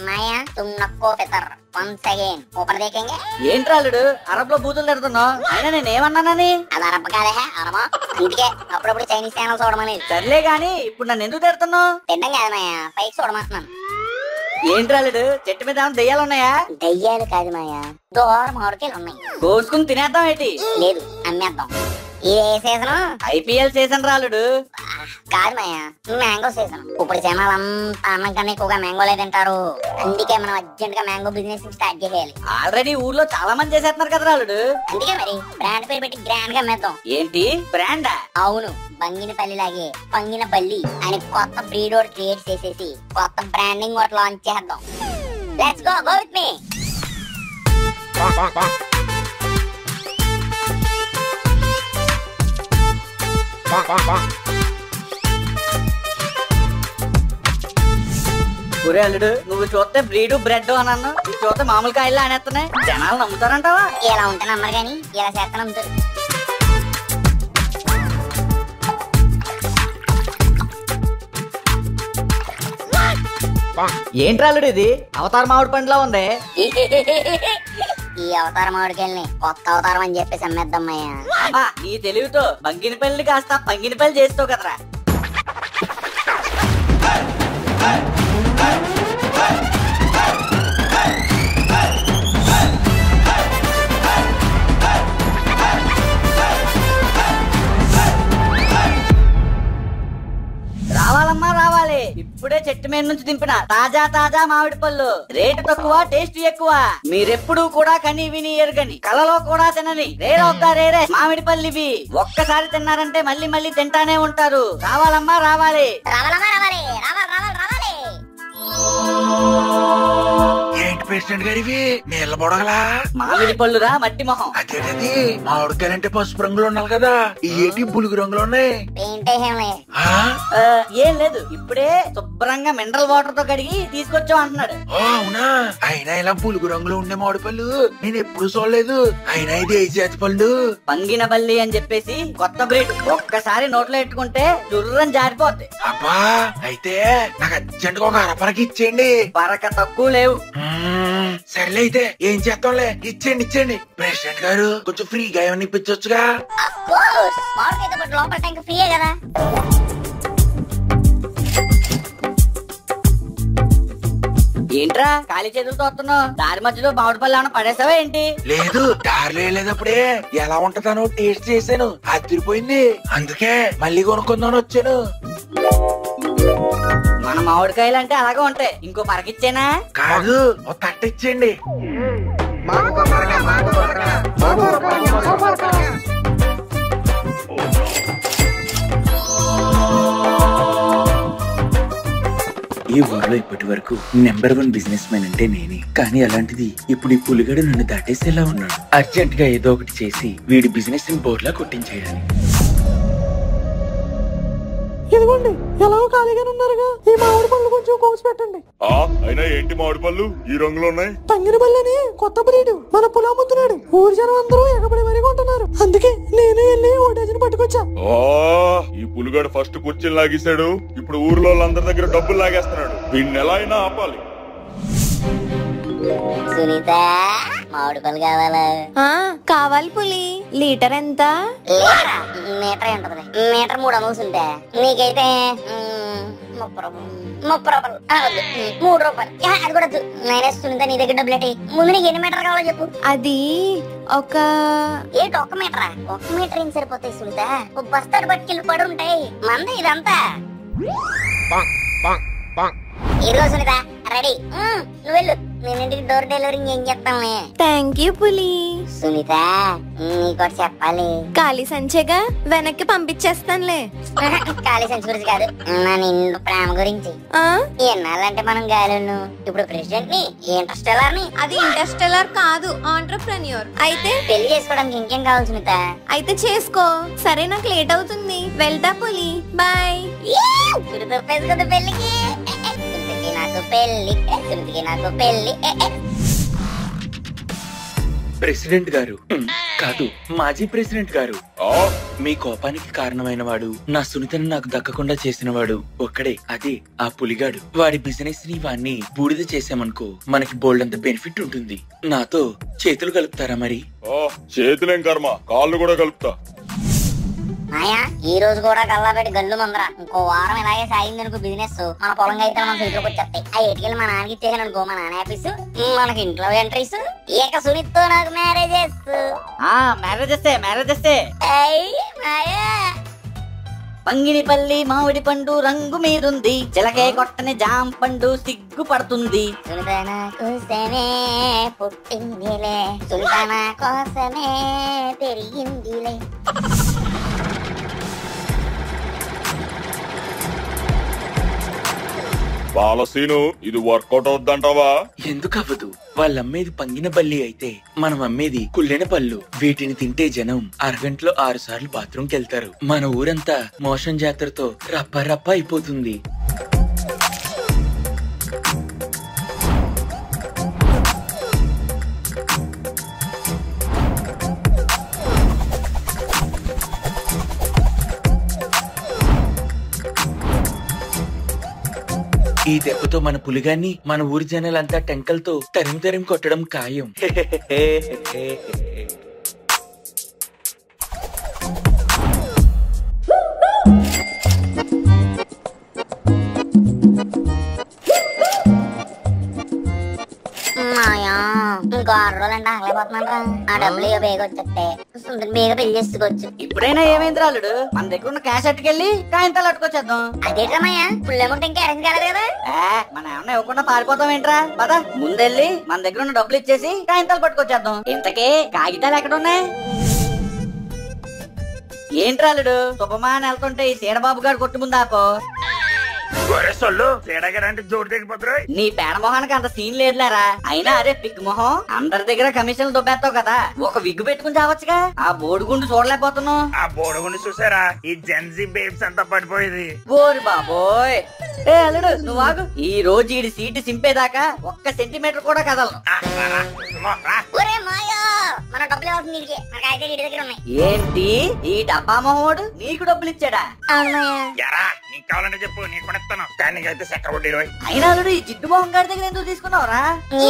మాయా తుమ్ నక్కో పెతర్ వన్స్ అగైన్ ఊపర్ దేకేంగే. ఏంట్రా అల్లుడు అరబ్ లో బూతులు తిడుతున్నావు? అయినా నేనేమన్నానని? అది అరబ్ కాదే అరబా. అందుకే అప్పుడప్పుడు చైనీస్ ఛానల్ చూడమని. సర్లే గాని ఇప్పుడు నన్ను ఎందుకు తిడుతున్నావు? తిండం కాదు మాయా, పైకి చూడమంటున్నాను. ఏంట్రా అల్లుడు చెట్టు మీద ఏమైనా దెయ్యాలు ఉన్నాయా? దెయ్యాలు కాదు మాయా, దూరం మామిడికాయలు ఉన్నాయి. కోసుకుని తినేద్దాం ఏంటి? లేదు అమ్మేద్దాం. ఏ సీజన్? ఐపీఎల్ సీజన్ రాలుడు. కాదు మాయా, మ్యాంగో సీజన్. ఇప్పుడు జనాలంతా అన్నం కన్నా ఎక్కువగా మ్యాంగోలే తింటారు. అందుకే మనం అర్జెంట్ గా మ్యాంగో బిజినెస్ స్టార్ట్ చేయాలి. ఆల్రెడీ ఊర్లో చాలా మంది చేసేస్తున్నారు కదా రాలుడు. అందుకే మరి బ్రాండ్ పేరు పెట్టి గ్రాండ్ గా అమ్మేద్దాం. ఏంటి బ్రాండా? అవును, బంగిన పల్లిలాగే పంగిన పల్లి అని కొత్త బ్రీడ్ ఒకటి క్రియేట్ చేసేసి కొత్త బ్రాండింగ్ ఒకటి లాంచ్ చేద్దాం. Let's go with me. ఒరే అల్లుడు నువ్వు చూస్తే బ్రీడ్ బ్రెడ్ అని అన్నావు, నువ్వు చూస్తే మామూలు కాయలు అనేస్తున్నాయి. జనాలు నమ్ముతారంటావా? ఇలా ఉంటే నమ్మరు గాని ఇలా చేస్తా నమ్ముతారు. ఏంట్రా అల్లుడు ఇది అవతార మామిడి పండులా ఉంది? ఈ అవతారం మామిడికాయల్ని కొత్త అవతారం అని చెప్పేసి అమ్మేద్దమ్మయ్యా. నీ తెలివితో బంగినపల్లి కాస్త పంగినపల్లి చేస్తావు కదరా. రావాలమ్మా రావాలి. ఇప్పుడే చెట్టు మీద నుంచి దింపిన తాజా తాజా మామిడి పళ్ళు. రేటు తక్కువ, టేస్ట్ ఎక్కువ. మీరెప్పుడు కూడా కని విని ఎరుగని, కలలో కూడా తినని రేర్ అవుతా రేరే మామిడి పళ్ళు ఇవి. ఒక్కసారి తిన్నారంటే మళ్ళీ మళ్ళీ తింటానే ఉంటారు. రావాలమ్మా రావాలి. రావాలమ్మా రావాలి. రావాలి రావాలి రావాలి. ఏంటి ప్రెసిడెంట్ గారివి నీళ్ళ బొడగలా మామిడి పళ్ళురా మట్టి మొహం. అదేనది మామిడికాయలంటే పసుపు రంగులో ఉండాలి కదా, ఈ ఏటి బులుగు రంగులో ఉన్నాయి. పెయింట్ వేసాంలే. ఆ? ఏం లేదు, ఇప్పుడే శుభ్రంగా మినరల్ వాటర్ తో కడిగి తీసుకొచ్చాం అంటున్నాడు. ఓ, అవునా? అయినా ఇలా బులుగు రంగులో ఉండే మామిడి పళ్ళు నేను ఎప్పుడు చూడలేదు. అయినా ఇది ఏ జాతి పళ్ళు? పంగిన బల్లి అని చెప్పేసి కొత్త బ్రీడ్. ఒక్కసారి నోట్లో ఎట్టుకుంటే దుర్రని జారిపోద్ది. అబ్బా, అయితే నాకు అర్జెంట్ గా ఒక అరపరకి ఇచ్చేయండి. పరక తక్కువ లేవు. సర్లే అయితే ఏం చేస్తాంలే, ఇచ్చేయండి. ప్రెసిడెంట్ గారు కొంచెం ఫ్రీగా ఏమన్నా ఇప్పించొచ్చుగా? ఆఫ్ కోర్స్, మామిడికాయతో పాటు లోపల ట్యాంక్ ఫ్రీయే కదా. ఏంట్రా ఖాళీ చేతులతో వస్తున్నావు? దారి మధ్యలో మామిడి పళ్ళు ఏమైనా పడేసావా ఏంటి? లేదు, దారిలో వెళ్ళేటప్పుడే ఎలా ఉంటదానో టేస్ట్ చేశాను, అదిరిపోయింది. అందుకే మళ్ళీ కొనుక్కుందామని వచ్చాను. మన మామిడికాయలు అంటే అలాగే ఉంటాయి. ఇంకో పరకిచ్చేనా? కాదు, ఒక తట్ట ఇచ్చేయండి. ఈ ఊర్లో ఇప్పటి వరకు నెంబర్ 1 బిజినెస్ మ్యాన్ అంటే నేనే. కానీ అలాంటిది ఇప్పుడు ఈ పులిగడు నన్ను దాటేసేలా ఉన్నాడు. అర్జెంట్ గా ఏదో ఒకటి చేసి వీడి బిజినెస్ ని బోర్లా కొట్టించేయాలి. ఇదిగోండి, ఎలాగో ఖాళీగానే ఉన్నారుగా, ఈ మామిడి పళ్ళు కొంచెం కోసి పెట్టండి. అయినా ఏంటి మామిడి పళ్ళు ఈ రంగులో ఉన్నాయి? పంగిన బల్లని కొత్త బ్రీడ్ మన పొలం అమ్ముతున్నాడు. ఊరి జనం అందరూ ఎగబడి మరీ కొంటున్నారు. అందుకే నేను వెళ్ళి ఓ డజన్ పట్టుకొచ్చా. ఈ పులిగాడు ఫస్ట్ కుర్చీని లాగేశాడు, ఇప్పుడు ఊర్లో వాళ్ళందరి దగ్గర డబ్బులు లాగేస్తున్నాడు. వీడిని ఎలా అయినా ఆపాలి. సునీత, మామిడి పళ్ళు కావాలా? కావాలి పులి. లీటర్ ఎంత? మీటర్ ఉంటది. మీటర్ 3 అమౌంట్స్ నీకైతే 30 రూపాయలు. 3 రూపాయలు. అది కూడా నేనే. సునీత, నీ దగ్గర డబ్బులు ఏంటి? ముందు నీకు ఎన్ని మీటర్ కావాలో చెప్పు. అది ఒక మీటరా? 1 మీటర్ ఏం సరిపోతాయి సునీత? ఒక బస్తాడు పట్టుకెళ్ళి పడి ఉంటాయి. మంది ఇదంతా. ఇదిగో సునీత, రెడీ. నువ్వు వెళ్ళు, నేను ఇంటికి డోర్ డెలివరింగ్ ఏం చెప్తాను. థ్యాంక్ యూ పులి. సునీత, నీకోటి చెప్పాలి. ఖాళీ సంచేగా, వెనక్కి పంపించేస్తానులే. ఖాళీ సంచి గురించి కాదు, నా నిండు ప్రేమ గురించి. ఎన్నాళ్ళంటే మనం గాలిను, ఇప్పుడు ప్రెసిడెంట్ ని, ఇంటర్స్టెల్లార్ ని. అది ఇంటర్స్టెల్లార్ కాదు, ఆంట్రప్రెన్యూర్. అయితే పెళ్లి చేసుకోవడానికి ఇంకేం కావాలి సునీత? అయితే చేసుకో. సరే, నాకు లేట్ అవుతుంది, వెళ్తా పులి. బాయ్. పెళ్ళికి నాకు పెళ్లి, నాకు పెళ్లి. ప్రెసిడెంట్ గారు కాదు, మాజీ ప్రెసిడెంట్ గారు, మీ కోపానికి కారణమైన వాడు, నా సునీతను నాకు దక్కకుండా చేసిన వాడు ఒక్కడే, అదే ఆ పులిగాడు. వాడి బిజినెస్ ని వాడిని బూడిద చేసామనుకో, మనకి బోల్డంత బెనిఫిట్ ఉంటుంది. నాతో చేతులు కలుపుతారా మరి? చేతులేం కర్మ, కాళ్ళు కూడా కలుపుతా. మాయా, ఈ రోజు కూడా గల్లాపెట్టి గల్లు మందరా. ఇంకో వారం ఇలాగే సాగింది అనుకో బిజినెస్, మన పొలంగా అయితే మన ఇంట్లోకి వచ్చేస్తాయి. ఆ ఎటుకెళ్ళి మా నాన్నకి ఇచ్చేసాను అనుకో, మా నాన్న ఆఫీస్, మనకి ఇంట్లో ఎంట్రీస్. ఇక సునీత్తో నాకు మ్యారేజెస్. మ్యారేజెస్. పంగినిపల్లి మామిడి పండు రంగు మీరుంది, చిలకే కొట్టని జామ పండు సిగ్గు పడుతుంది. సునీత కోసమే పుట్టిందిలే, సునీత కోసమే పెరిగిందిలే. బాలసీను, ఇది వర్కౌట్ అవుద్దంటావా? ఎందుకు అవ్వదు? వాళ్ళు అమ్మేది పంగిన బల్లి అయితే మనం అమ్మేది కుళ్ళిన పళ్ళు. వీటిని తింటే జనం అరగంటలో 6 సార్లు బాత్రూమ్కి వెళ్తారు. మన ఊరంతా మోషన్ జాతరతో రప్ప అయిపోతుంది. ఈ దెబ్బతో మన పులిగాన్ని మన ఊరి జనాలంతా టెంకలతో తరిమి కొట్టడం ఖాయం. ఇంకో 6 రోజులంటే ఆగలేకపోతున్నాను రా. ఆ డబ్బులు ఇక బేగ వచ్చేస్తే బేగ పెళ్లి చేసుకోవచ్చు. ఇప్పుడైనా ఏమైంది రాలుడు, మన దగ్గర ఉన్న క్యాష్ అట్టుకెళ్ళి కాయంతాలు అట్టుకొచ్చేద్దాం. అదేటమ్మయ్యా, ఫుల్ అమౌంట్ ఇంకా అరేంజ్ కాలేదు కదా? మనం ఏమన్నా ఇవ్వకుండా పారిపోతాం ఏంట్రా? పద ముందెళ్ళి మన దగ్గర ఉన్న డబ్బులు ఇచ్చేసి కాయంతాలు పట్టుకొచ్చేద్దాం. ఇంతకీ కాగితాలు ఎక్కడ ఉన్నాయి? ఏంట్రాలుడు శుభమాన్ వెళ్తుంటే ఈ సీనబాబు గారు కొట్టు ముందాకో. ఒరే సొల్లు తేడాగారంటే జోడు తెగిపోతురా. నీ పేడ మొహానికి అంత సీన్ లేదులేరా. అయినా అరే పిక్ మొహం, అందరి దగ్గర కమిషన్లు దుబ్బేస్తావు కదా, ఒక విగ్గు పెట్టుకుని చావచ్చుగా. ఆ బోడిగుండు చూడలేకపోతున్నావు. ఆ బోడగుండి చూసారా, ఈ జెన్జీ బేబ్స్ అంతా పడిపోయేది. ఓరి బాబోయ్. ఏ అల్లుడు నువ్వు ఆగు. ఈ రోజు ఈ సీటు సింపేదాకా 1 సెంటీమీటర్ కూడా కదలను. ఒరే మాయా, మన డబ్బులు ఇవ్వాల్సింది నీకే, మన కాగితాలు ఇంటి దగ్గర ఉన్నాయి. ఏంటి ఈ డబ్బా మొహోడు నీకు డబ్బులు ఇచ్చాడా? ఎరా నీకు కావాలంటే చెప్పు, నీకు కూడా ఇస్తాను. కానీ నీకైతే చక్క వడ్డీ 20. అయినా అల్లుడు ఈ జిడ్డు మొహం గారి దగ్గర ఎందుకు తీసుకున్నావురా?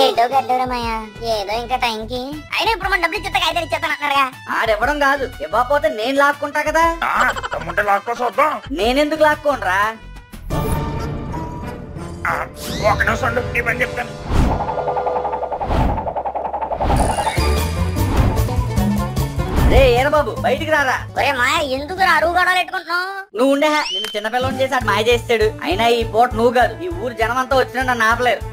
ఏదో గడ్డోరా మాయా, ఏదో ఇంకా టైంకి. అయినా ఇప్పుడు మన డబ్బులు ఇచ్చేస్తా, కాగితాలు ఇచ్చేస్తాను అన్నాడుగా. ఆడివ్వడం కాదు, ఇవ్వకపోతే నేను లాక్కుంటా కదా. తమ్ముంటే లాక్కో చూద్దాం. నేనెందుకు లాక్కోనరా? ఒక నిమిషం ఉండు, నీ పని చెప్తాను. రే ఏరబాబు బయటికి రారా. ఒరే మాయా, ఎందుకు అరువు గొడవలు పెట్టుకుంటున్నావు? నువ్వు ఉండే నిన్ను చిన్నపిల్లని చేసి అటు మాయ చేస్తాడు. అయినా ఈ పూట నువ్వు కాదు, ఈ ఊరు జనం అంతా వచ్చినా నన్ను ఆపలేరు.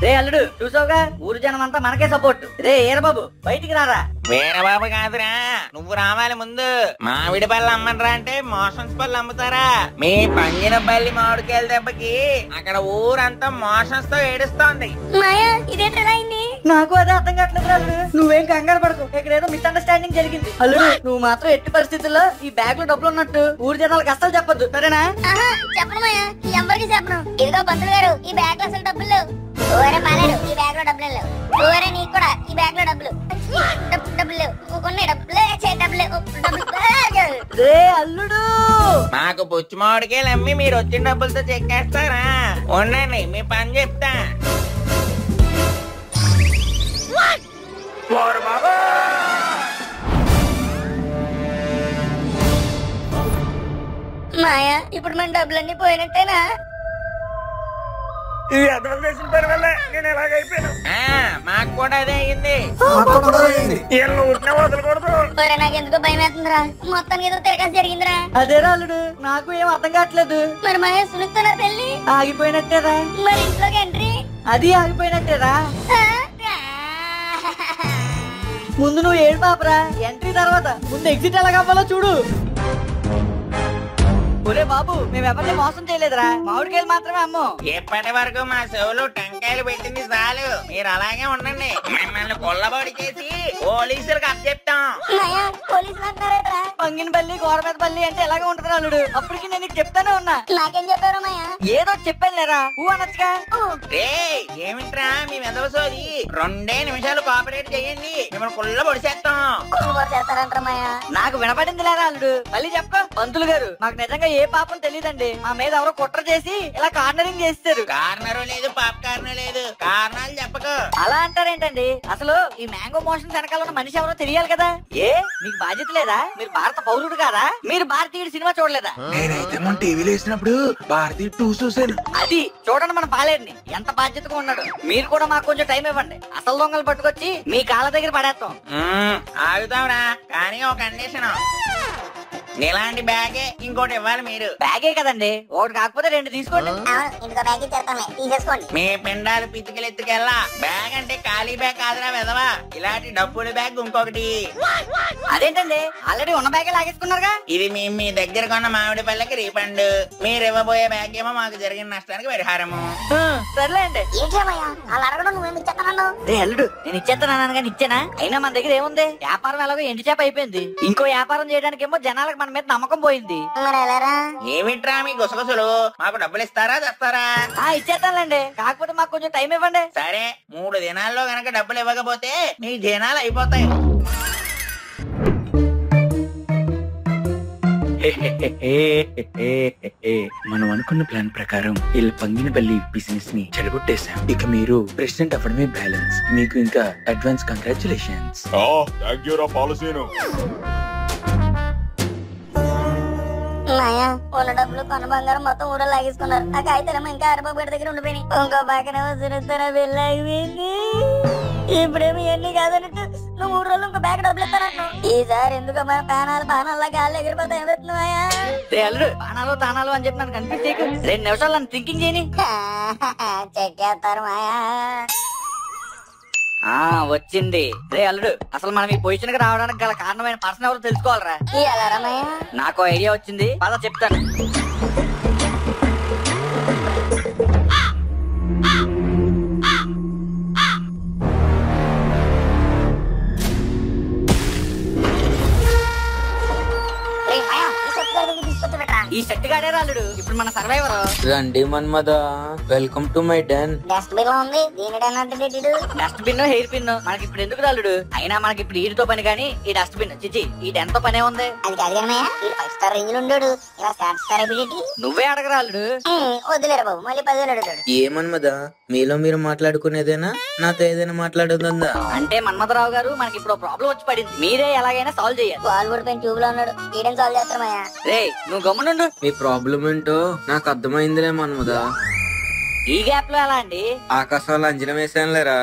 రే అల్లుడు చూసావుగా, ఊరు జనం అంతా మనకే సపోర్ట్. రే ఏరబాబు బయటికి రారా. వీరబాబు కాదురా, నువ్వు రావాలి ముందు. మామిడి పళ్ళు అమ్మనరా అంటే మోషన్స్ పళ్ళు అమ్ముతారా? మీ పంగిన బల్లి మామిడికాయల దెబ్బకి అక్కడ ఊరంతా మోషన్స్ తో ఏడుస్తోంది. మాయా ఇదేంటి అయింది? నాకు అదే అర్థం కావట్లేదు అల్లుడు. నువ్వేం కంగారు పడకు, ఇక్కడ ఏదో మిస్అండర్స్టాండింగ్ జరిగింది. అల్లుడు నువ్వు మాత్రం ఎట్టి పరిస్థితుల్లో ఈ బ్యాగ్ లో డబ్బులు ఉన్నట్టు ఊరు జనాలకు అస్సలు చెప్పొద్దు, సరేనా? చెప్పను మాయా, ఎవరికి చెప్పను. ఇదిగో పంతులు గారు, ఈ బ్యాగ్ లో అసలు డబ్బులు లేవు. ఊరే పాలేడు, ఈ బ్యాగ్ లో డబ్బులు లేవు. ఊరే నీకు కూడా ఈ బ్యాగ్ లో డబ్బులు డబ్బులు లేవు. కొన్ని డబ్బులు రే అల్లుడు, మాకు పుచ్చి మామిడికాయలు అమ్మి మీరు వచ్చిన డబ్బులతో చెక్కేస్తారా? ఉండండి మీ పని చెప్తా. మాయా, ఇప్పుడు మన డబ్బులన్నీ పోయినట్టేనా? ఈ అదలు చేసిన పని వల్ల నేను ఎలాగైపోయాను. మాకు కూడా అదే అయింది. వీళ్ళు ఊరినే వదలకూడదు. ఒరే నాకెందుకో భయం వేస్తుందిరా, మొత్తానికి ఏదో తిరగాల్సి జరిగిందిరా. అదేరా అల్లుడు, నాకు ఏం అర్థం కావట్లేదు. మరి మాయా సునీత పెళ్లి ఆగిపోయినట్టేరా? మరి ఇంట్లోకి ఎంట్రీ అది ఆగిపోయినట్టేరా? ముందు నువ్వు ఏడు పాపరా, ఎంట్రీ తర్వాత ముందు ఎగ్జిట్ ఎలా కావాలో చూడు. ఒరే బాబు, మేము ఎవరిని మోసం చేయలేదురా, మామిడికాయలు మాత్రమే అమ్మో. ఇప్పటి వరకు మా చెవులు టెంకాయలు పెట్టింది చాలు, మీరు అలాగే ఉండండి. మిమ్మల్ని కొల్లబడి చేసి పోలీసులకు అప్పచెప్తాం. పంగినపల్లి గోరమేదపల్లి అంటే ఎలాగ ఉంటది అల్లుడు. అప్పటికి నేను నీకు చెప్తానే ఉన్నా. నాకేం చెప్పారు మాయా? ఏదో చెప్పాను లేరా, ఊ అనొచ్చుగా. ఏమిట్రా మీ మెదవ సోది? 2 నిమిషాలు కోఆపరేట్ చేయండి, మిమ్మల్ని కొల్లబడి చేస్తాం. నాకు వినపడింది లేరా అల్లుడు, మళ్ళీ చెప్ప. పంతులు గారు, మాకు నిజంగా ఏ పాపం తెలియదండి. మా మీద ఎవరో కుట్ర చేసి ఇలా కార్నరింగ్ చేస్తారు. కార్నరు లేదు, పాప్ కార్నర్ లేదు, కారణాలు చెప్పకు. అలా అంటారేంటండి? అసలు ఈ మ్యాంగో మోషన్ వెనకాల ఉన్న మనిషి ఎవరో తెలియాలి కదా. ఏ మీకు బాధ్యత లేదా? మీరు భారత పౌరుడు కాదా? మీరు భారతీయుడు సినిమా చూడలేదా? నేనైతే మన టీవీలో వేసినప్పుడు భారతీయ 2 చూసాను. అది చూడండి మన పాలేరుని ఎంత బాధ్యతగా ఉన్నాడు. మీరు కూడా మాకు కొంచెం టైం ఇవ్వండి, అసలు దొంగలు పట్టుకొచ్చి మీ కాళ్ళ దగ్గర పడేస్తాం. ఆగుతాంరా, కానీ ఒక కండిషన్. ఇలాంటి బ్యాగే ఇంకోటి ఇవ్వాలి మీరు. బ్యాగే కదండి, ఒకటి కాకపోతే 2 తీసుకోండి. మీ పిండాలు పితికలు ఎత్తుకెళ్ళా. బ్యాగ్ అంటే ఖాళీ బ్యాగ్ కాదురా వెదవా, ఇలాంటి డబ్బుల బ్యాగ్ ఇంకొకటి. అదేంటండి, ఆల్రెడీ ఉన్న బ్యాగే లాగేసుకున్నారుగా. ఇది మీ దగ్గర కొన్న మామిడి పళ్ళకి రీఫండ్, మీరు ఇవ్వబోయే బ్యాగ్ ఏమో మాకు జరిగిన నష్టానికి పరిహారము. సర్లేండి. అలా అడగడం నువ్వేమి ఇచ్చేస్తాను? రే అల్లుడు, నేను ఇచ్చేస్తాను కానీ ఇచ్చానా? అయినా మన దగ్గర ఏముంది, వ్యాపారం ఎలాగో ఎండి చేప అయిపోయింది. ఇంకో వ్యాపారం చేయడానికి ఏమో జనాలకు మన మీద నమ్మకం పోయింది. ఏమిట్రా మీ గుసగుసలు? మాకు డబ్బులు ఇస్తారా తెస్తారా? ఇచ్చేస్తానండి, కాకపోతే మాకు కొంచెం టైం ఇవ్వండి. సరే, 3 దినాల్లో గనక డబ్బులు ఇవ్వకపోతే మీ జనాలు అయిపోతాయి. మనం అనుకున్న ప్లాన్ ప్రకారం వీళ్ళ పంగినపల్లి బిజినెస్ ని చెడగొట్టేశాం. ఇక మీరు ప్రెసిడెంట్ అవ్వడమే బ్యాలెన్స్. మీకు ఇంకా అడ్వాన్స్ కంగ్రాచులేషన్స్. థాంక్ యూ రా పాలసీను. మాయా, ఉన్న డబ్బులు కొన్న బంగారం మొత్తం ఊరో లాగేసుకున్నారు. ఆ కాగితాలేమో ఇంకా అరబాబు గారి దగ్గర ఉండిపోయినాయి. ఇంకో బాకనేమో సునీత వెళ్ళాగిపోయింది. ఇప్పుడేమో ఎన్ని కాదన్నట్టు నువ్వు 3 రోజులు ఇంకో బ్యాగ్ డబ్బులు ఇస్తానంటు. ఈసారి ఎందుకు మన బాణాల్లా గాలి ఎగిరిపోతాయి. ఏమవుతున్నాయా? అల్లుడు, బాణాలు తానాలు అని చెప్పి నన్ను కన్ఫ్యూజ్ చేయకు. 2 నిమిషాలు నన్ను థింకింగ్ చేయని. చెక్కేస్తారు మాయా. వచ్చింది. రే అల్లుడు, అసలు మనం ఈ పొజిషన్ కి రావడానికి గల కారణమైన పర్సన్ ఎవరు తెలుసుకోవాలరా? నాకు ఐడియా వచ్చింది, పద చెప్తాను. ఇప్పుడు మన సర్వైవర్. రండి Manmadha, welcome to my den. Dustbin లో ఉంది దీని డస్ట్ బిన్ హెయిర్ పిన్ మనకి ఇప్పుడు ఎందుకు రాలుడు? అయినా మనకి ఇప్పుడు వీటితో పని కానీ ఈ డస్ట్ బిన్ చిచి ఈ డెన్ తో పనే ఉంది. అది కాదు కానీ 5 స్టార్ రేంజ్ లో ఉండడు ఇలా 7 స్టార్ ఎబిలిటీ. నువ్వే అడగరాలుడు. వదిలేరు బాబు మళ్ళీ 10,000 అడుగుతాడు. ఏ మన్మద, మీలో మీరు మాట్లాడుకునేదేనా, నాతో ఏదైనా మాట్లాడుతుందా? అంటే మన్మథరావు గారు మనకి ఇప్పుడు ప్రాబ్లం వచ్చి పడింది, మీరే ఎలాగైనా సాల్వ్ చేయాలి. బాల్ పడిపోయిన ట్యూబ్ లో ఉన్నాడు, ఈడని సాల్వ్ చేస్తామయ్యా. రే నువ్వు గమ్మునుండు. మీ ప్రాబ్లం ఏంటో నాకు అర్థమైందిలే మన్మద. ఈ గ్యాప్ లో ఎలా అండి? ఆకాశంలో అంజనం వేసానులేరా.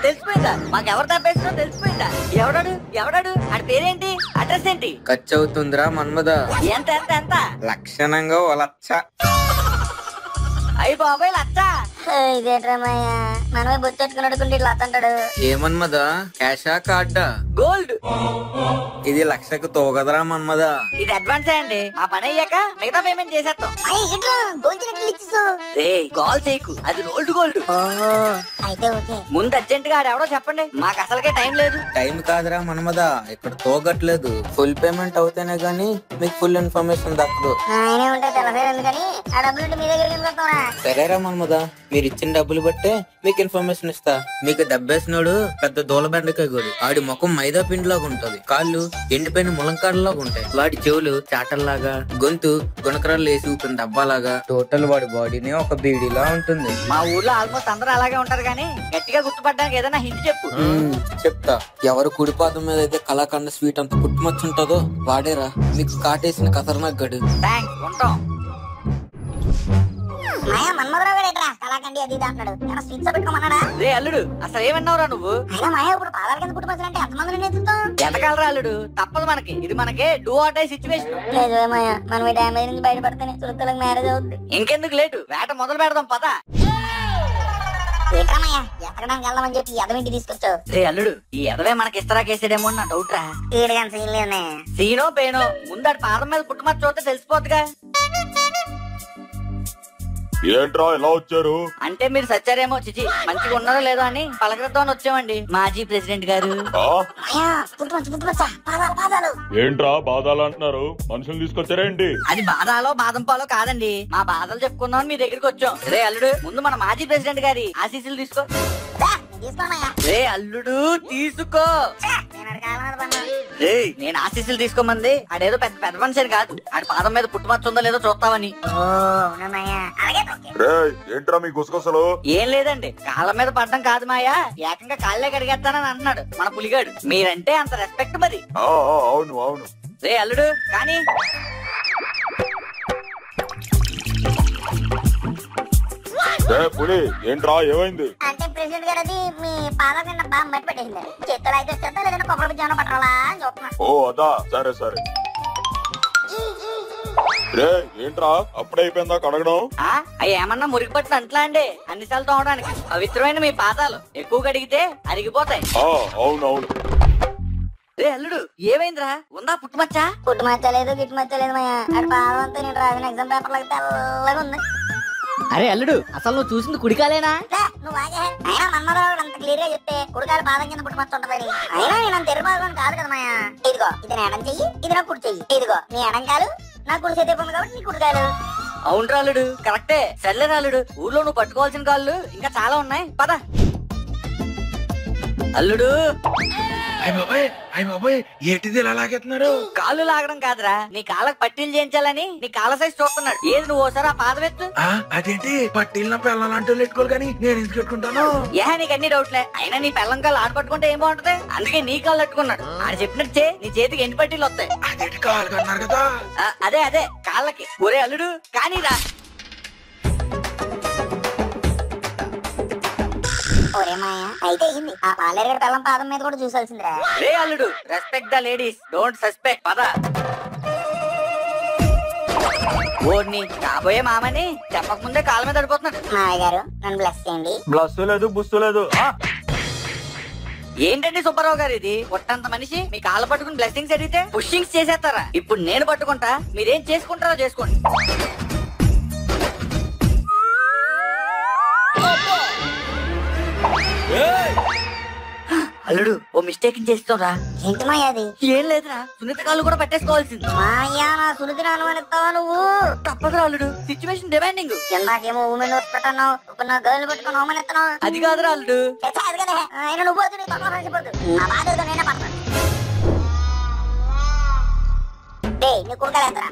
తెలిసిపోయిందా మాకెవరు తప్పేసినా తెలిసిపోయిందా? ఎవడాడు ఆడి పేరేంటి, అడ్రస్ ఏంటి? ఖర్చు అవుతుందిరా మన్మద. ఎంత ఎంత ఎంత? లక్షణంగా లక్ష. అయ్యి బాబాయ్ లచ్చ. ఇదేంటమ్మయ్యా మనమే బొచ్చెట్టుకుని అడుగుంటే ఇట్లా అంటాడు. ఏ మన్మద, క్యాషా కార్డా? గోల్డ్. ఇది లక్షకు తోగదరా మన్మద. ఇది అడ్వాన్స్ అండి, ఆ పని అయ్యాక మిగతా పేమెంట్ చేసేస్తాం. కాల్ చేయకు, అది రోల్డ్ గోల్డ్. అయితే ఓకే. ముందు అర్జెంట్ గా ఎవడో చెప్పండి, మాకు అసలుకే టైం లేదు. టైం కాదురా మన్మద, ఇక్కడ తోగట్లేదు. ఫుల్ పేమెంట్ అవుతేనే గానీ మీకు ఫుల్ ఇన్ఫర్మేషన్ దక్కదు. ఆయనే ఉంటే తెలసేరు ఎందుకని ఆ డబ్బులు మీ దగ్గర తీసుకొస్తావా? సరేరా మన్మద, మీరు ఇచ్చిన డబ్బులు బట్టే మీకు ఇన్ఫర్మేషన్ ఇస్తా. మీకు దెబ్బేసినోడు పెద్ద దూల బెండకాయ గోడు. ఆడి ముఖం మైదా పిండిలాగా ఉంటది, కాళ్ళు ఎండిపోయిన ములంకాడలాగా ఉంటాయి, వాడి చెవులు చాటల్లాగా, గొంతు గుణకరాలు వేసి ఊపిన డబ్బాలాగా, టోటల్ వాడి బాడీనే ఒక బీడీలా ఉంటుంది. మా ఊర్లో ఆల్మోస్ట్ అందరూ అలాగే ఉంటారు కానీ గట్టిగా గుర్తుపడడానికి ఏదైనా హింట్ చెప్పు. చెప్తా. ఎవరు కుడిపాదం మీద అయితే కళాఖండ స్వీట్ అంత పుట్టుమచ్చు ఉంటుందో వాడేరా మీకు కాటేసిన ఖతర్నాక్ గడు. థాంక్స్, ఉంటాం. మాయా మన్మథరావు గారు ఎట్రా కళాకండి అది అంటున్నాడు. ఏమైనా స్వీట్స్ పెట్టుకోమన్నాడా? రే అల్లుడు, అసలు ఏమన్నావురా నువ్వు? అయినా మాయా ఇప్పుడు పాదాల కింద పుట్టుకొచ్చారంటే ఎంతమంది నేర్చుతాం? ఎంతకాలరా అల్లుడు, తప్పదు మనకి, ఇది మనకే డూ ఆర్ డై సిచ్యువేషన్. లేదు మాయా, మనం ఈ డ్యామేజ్ నుంచి బయటపడితేనే చురుకులకు మ్యారేజ్ అవుతుంది. ఇంకెందుకు లేటు, వేట మొదలు పెడదాం పద. ఏంట్రామయ్యా ఎక్కడానికి వెళ్దామని చెప్పి ఎదవింటి తీసుకొచ్చావు? రే అల్లుడు, ఈ ఎదవే మనకి ఇస్తరా కేసేడేమో నా డౌట్ రా. తీయడానికి సీన్ లేనే. సీనో పేనో ముందాడు పాదం మీద పుట్టుమచ్చ చూస్తే తెలిసిపోతుగా. ఏంట్రా ఇలా వచ్చారు? అంటే మీరు సచ్చారేమో, చిచి మంచిగా ఉన్నారో లేదో అని పలకరిద్దామని వచ్చామండి. మాజీ ప్రెసిడెంట్ గారు. ఏంట్రా బాధాలు అంటున్నారు? మనుషులు తీసుకొచ్చారేంటి? అది బాధాలో బాదం పాలో కాదండి, మా బాధలు చెప్పుకుందామని మీ దగ్గరికి వచ్చాం. రే అల్లుడు, ముందు మన మాజీ ప్రెసిడెంట్ గారి ఆశీస్సులు తీసుకో. రే అల్లుడు తీసుకో. రే నేను ఆశీస్సులు తీసుకోమంది ఆడేదో పెద్ద పెద్ద మనిషి కాదు, ఆడి పాదం మీద పుట్టుమచ్చ ఉందో లేదో చూస్తావని. ఏంట్రా మీ గుసగుసలు? ఏం లేదండి, కాళ్ళ మీద పడ్డం కాదు మాయా, ఏకంగా కాళ్ళే కడిగేస్తానని అంటున్నాడు మన పులిగాడు. మీరంటే అంత రెస్పెక్ట్ మరి. అవును అవును. రే అల్లుడు కానీ. పులి ఏంట్రా ఏమైంది? అంటే ప్రెసిడెంట్ గారు అది మీ పాదాల కింద బాగా మట్టి పెట్టేసింది. చేతులు అయితే చేస్తా లేదంటే కొబ్బరి బిజ్జాన పట్టాలా అని చూస్తున్నా. ఓ అదా, సరే సరే. రే ఏంట్రా అప్పుడే అయిపోయిందా కడగడం? అవి ఏమన్నా మురికి పట్టిన అంట్లా అండి, అన్నిసార్లు తోమడానికి పవిత్రమైన మీ పాదాలు ఎక్కువ కడిగితే అరిగిపోతాయి. అవునవును. రే అల్లుడు ఏమైందిరా, ఉందా పుట్టుమచ్చ? పుట్టుమచ్చ లేదు గిట్టుమచ్చ లేదు మాయా, అక్కడ పాదం అంతా నేను రాసిన ఎగ్జామ్ పేపర్ లాగా తెల్లగా ఉంది. అరే అల్లుడు, అసలు నువ్వు చూసింది కుడికాలేనా? నువ్వు అయినా మన్మథరావు అంత క్లియర్ గా చెప్తే కుడికాలు పాదం కింద పుట్టుమచ్చ ఉంటదని. అయినా నేను అంత ఎరుపాదం కాదు కదా మాయా. ఇదిగో ఇది నా ఎడం చెయ్యి, ఇది నా కుడి చెయ్యి. ఇదిగో నీ ఎడం కాలు నా కుడి చేతి ఉంది కాబట్టి నీ కుడికాలు. అవును రాలుడు, కరెక్టే. సర్లే రాలుడు, ఊర్లో నువ్వు పట్టుకోవాల్సిన కాళ్ళు ఇంకా చాలా ఉన్నాయి, పద. అల్లుడు ఏంటిది ఇలా లాగేస్తున్నారు? కాళ్ళు లాగడం కాదురా, నీ కాళ్ళకు పట్టీలు చేయించాలని నీ కాళ్ళ సైజ్ చూస్తున్నాడు. ఏది నువ్వు ఓసారి ఆ పాదం ఎత్తు. అదేంటి పట్టీలు పిల్లలంటూ పెట్టుకోవాలి కానీ నేను ఎందుకు పెట్టుకుంటాను? నీకు అన్ని డౌట్లే. అయినా నీ పెళ్ళం కాళ్ళు ఆడ పట్టుకుంటే ఏం బాగుంటది, అందుకే నీ కాళ్ళు పట్టుకున్నాడు. ఆడ చెప్పినట్టు చే, నీ చేతికి ఎన్ని పట్టీలు వస్తాయి. అదేంటి కాళ్ళు కన్నారు కదా? అదే కాళ్ళకి. ఒరే అల్లుడు కానీరా. ఒరే మాయా అయితే అయింది, ఆ పాలేరు పిల్లం పాదం మీద కూడా చూసాల్సిందిరా. రే అల్లుడు, respect the ladies, don't suspect, పద. ఓర్ని కాబోయే మామని చెప్పక ముందే కాళ్ళ మీద పడిపోతున్నాడు. మామయ్య గారు నన్ను బ్లెస్ చేయండి. బ్లస్ లేదు బుస్సు లేదు. ఏంటండి సుబ్బారావు గారు, ఇది పుట్టంత మనిషి మీ కాళ్ళు పట్టుకుని బ్లెస్సింగ్స్ అడిగితే పుషింగ్స్ చేసేస్తారా? ఇప్పుడు నేను పట్టుకుంటా, మీరేం చేసుకుంటారో చేసుకోండి. అల్లుడు ఓ మిస్టేక్ చేస్తావురా. ఏంటి మాయా అది? ఏం లేదురా, సునీత కాళ్ళు కూడా పట్టేసుకోవాల్సింది. మాయా నా సునితిని అనుమానిస్తావా నువ్వు? తప్పదురా అల్లుడు, సిచ్యువేషన్ డిమాండింగ్. ఇందాకేమో ఊమెన్ నోట్స్ పెట్టన్నావు, ఇప్పుడు నా గర్ల్ పెట్టుకుని అవమానిస్తున్నావు. అది కాదురా అల్లుడు. అది కదా ఆయన నువ్వు పోతు, నీ పక్కన రాసిపోద్దు. ఆ బాధతో నేనే పడతాను. నీ కుడకలేత్తరా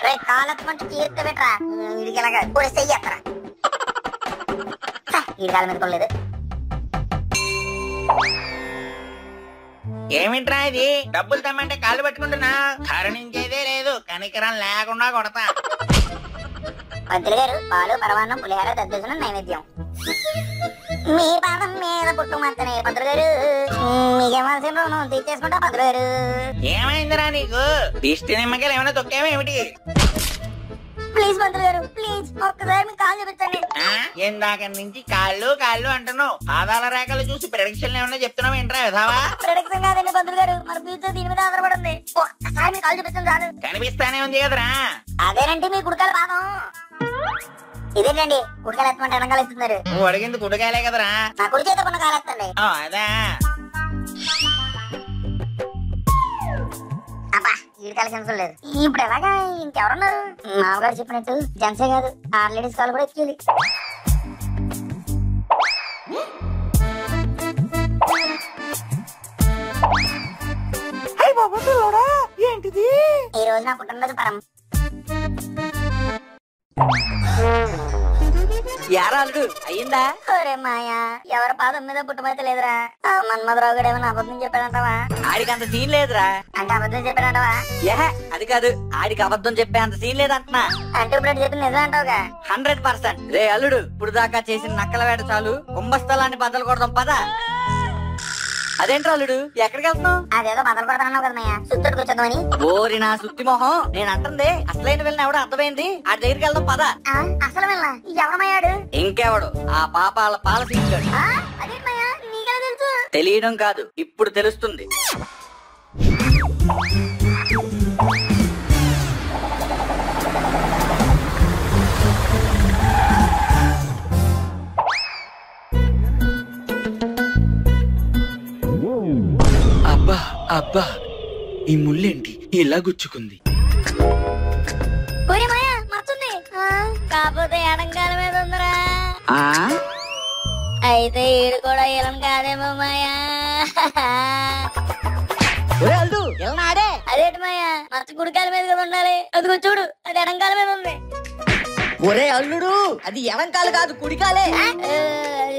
రే, కాలెత్తమంటే తీర్త పెట్టరా. వీడికి ఎలాగా కూడా చెయ్యత్తరా. వీడి కాలం మీద కొనలేదు. ఏమిట్రా ఇది? డబ్బులు తెమ్మంటే కాళ్ళు పట్టుకుంటున్నా, కరుణించేదే లేదు, కనికరం లేకుండా కొడతా. పంతులు గారు, పాలు పరమాన్నం పులిహార దద్దోజనం నైవేద్యం. మీ పాదం మీద పుట్టు మాత్రమే పంతులు గారు, మీకేమాల్సిన రుణం తీర్చేసుకుంటా పంతులు గారు. ఏమైందిరా నీకు? దిష్టి నిమ్మకాయలు ఏమైనా తొక్కేమేమిటి? ప్లీజ్ పంతులు గారు, ప్లీజ్ ఒక్కసారి మీ కాలు చూపించండి. ఇందాక నుంచి కాళ్ళు కాళ్ళు అంటున్నావు, ఆదాల రేఖలు చూసి ప్రెడిక్షన్ ఏమన్నా చెప్తున్నావు ఏంట్రా విధావా? ప్రొడక్షన్ కాదండి పంతులు గారు, మన ఫ్యూచర్ దీని మీద ఆధారపడింది. ఒక్కసారి మీ కాలు చూపించండి చాలు. కనిపిస్తానే ఉంది కదరా. అదేనండి మీ కుడికాల పాదం. ఇదేనండి కుడికాలు ఎత్తమంటే వెనకాల ఇస్తున్నారు. నువ్వు అడిగింది కుడికాయలే కదరా. నా కుడి చేత కొన్న కాలు ఎత్తండి. అదా అబ్బా, ఈ కాలు సెన్సం లేదు. ఇప్పుడు ఎలాగా? ఇంకెవరున్నారు? మామగారు చెప్పినట్టు జెంట్సే కాదు, ఆ లేడీస్ కాలు కూడా ఎక్కేది. ఏంటిది? ఈ రోజు నా పుట్టినరోజు పరం. యారా అల్లుడు, అయ్యిందా? ఒరే మాయా, ఎవరి పాదం మీద పుట్టుమైతే లేదురా. ఆ మన్మధరావు గడు ఏమైనా అబద్ధం చెప్పాడంటావా? ఆడికి అంత సీన్ లేదురా. అంటే అబద్ధం చెప్పాడంటావా? ఏహే, అది కాదు, ఆడికి అబద్ధం చెప్పే అంత సీన్ లేదంటున్నా. అంటే ఇప్పుడు చెప్పింది నిజం అంటావుగా? 100%. రే అల్లుడు, ఇప్పుడు దాకా చేసిన నక్కల వేట చాలు, కుంభస్థలాన్ని బద్దలు కొడదాం పద. అదేంట్రా అల్లుడు, ఎక్కడికి వెళ్తున్నావు? అదేదో బదలు కొడతానన్నావు కదా మాయా, సుత్తుడికి వచ్చేద్దామని. ఓరి నా సుత్తి మొహం, నేను అంటుంది అసలైన వెళ్ళిన ఎవడో అర్థమైంది, ఆ దగ్గరికి వెళ్దాం పద. అసలు వెళ్ళా? ఎవరమయ్యాడు? ఇంకెవడు, ఆ పాపాల పాలసీగాడు. అదేంటి మాయా, నీకెలా తెలుసు? తెలియడం కాదు, ఇప్పుడు తెలుస్తుంది. అబ్బా అబ్బా, ఈ ముళ్ళేంటి ఇలా గుచ్చుకుంది? ఒరే మాయా, మర్చుంది. కాకపోతే ఎడంకాల మీద ఉందిరా. అయితే ఈడు కూడా ఇలం కాదేమో మాయా. అల్లుడు, ఎల్నాడే? అదేంటి మాయా, మచ్చ కుడికాల మీద కదా ఉండాలి. అదిగో చూడు, అది ఎడంకాల మీద ఉంది. ఒరే అల్లుడు, అది ఎడంకాలు కాదు, కుడికాలే.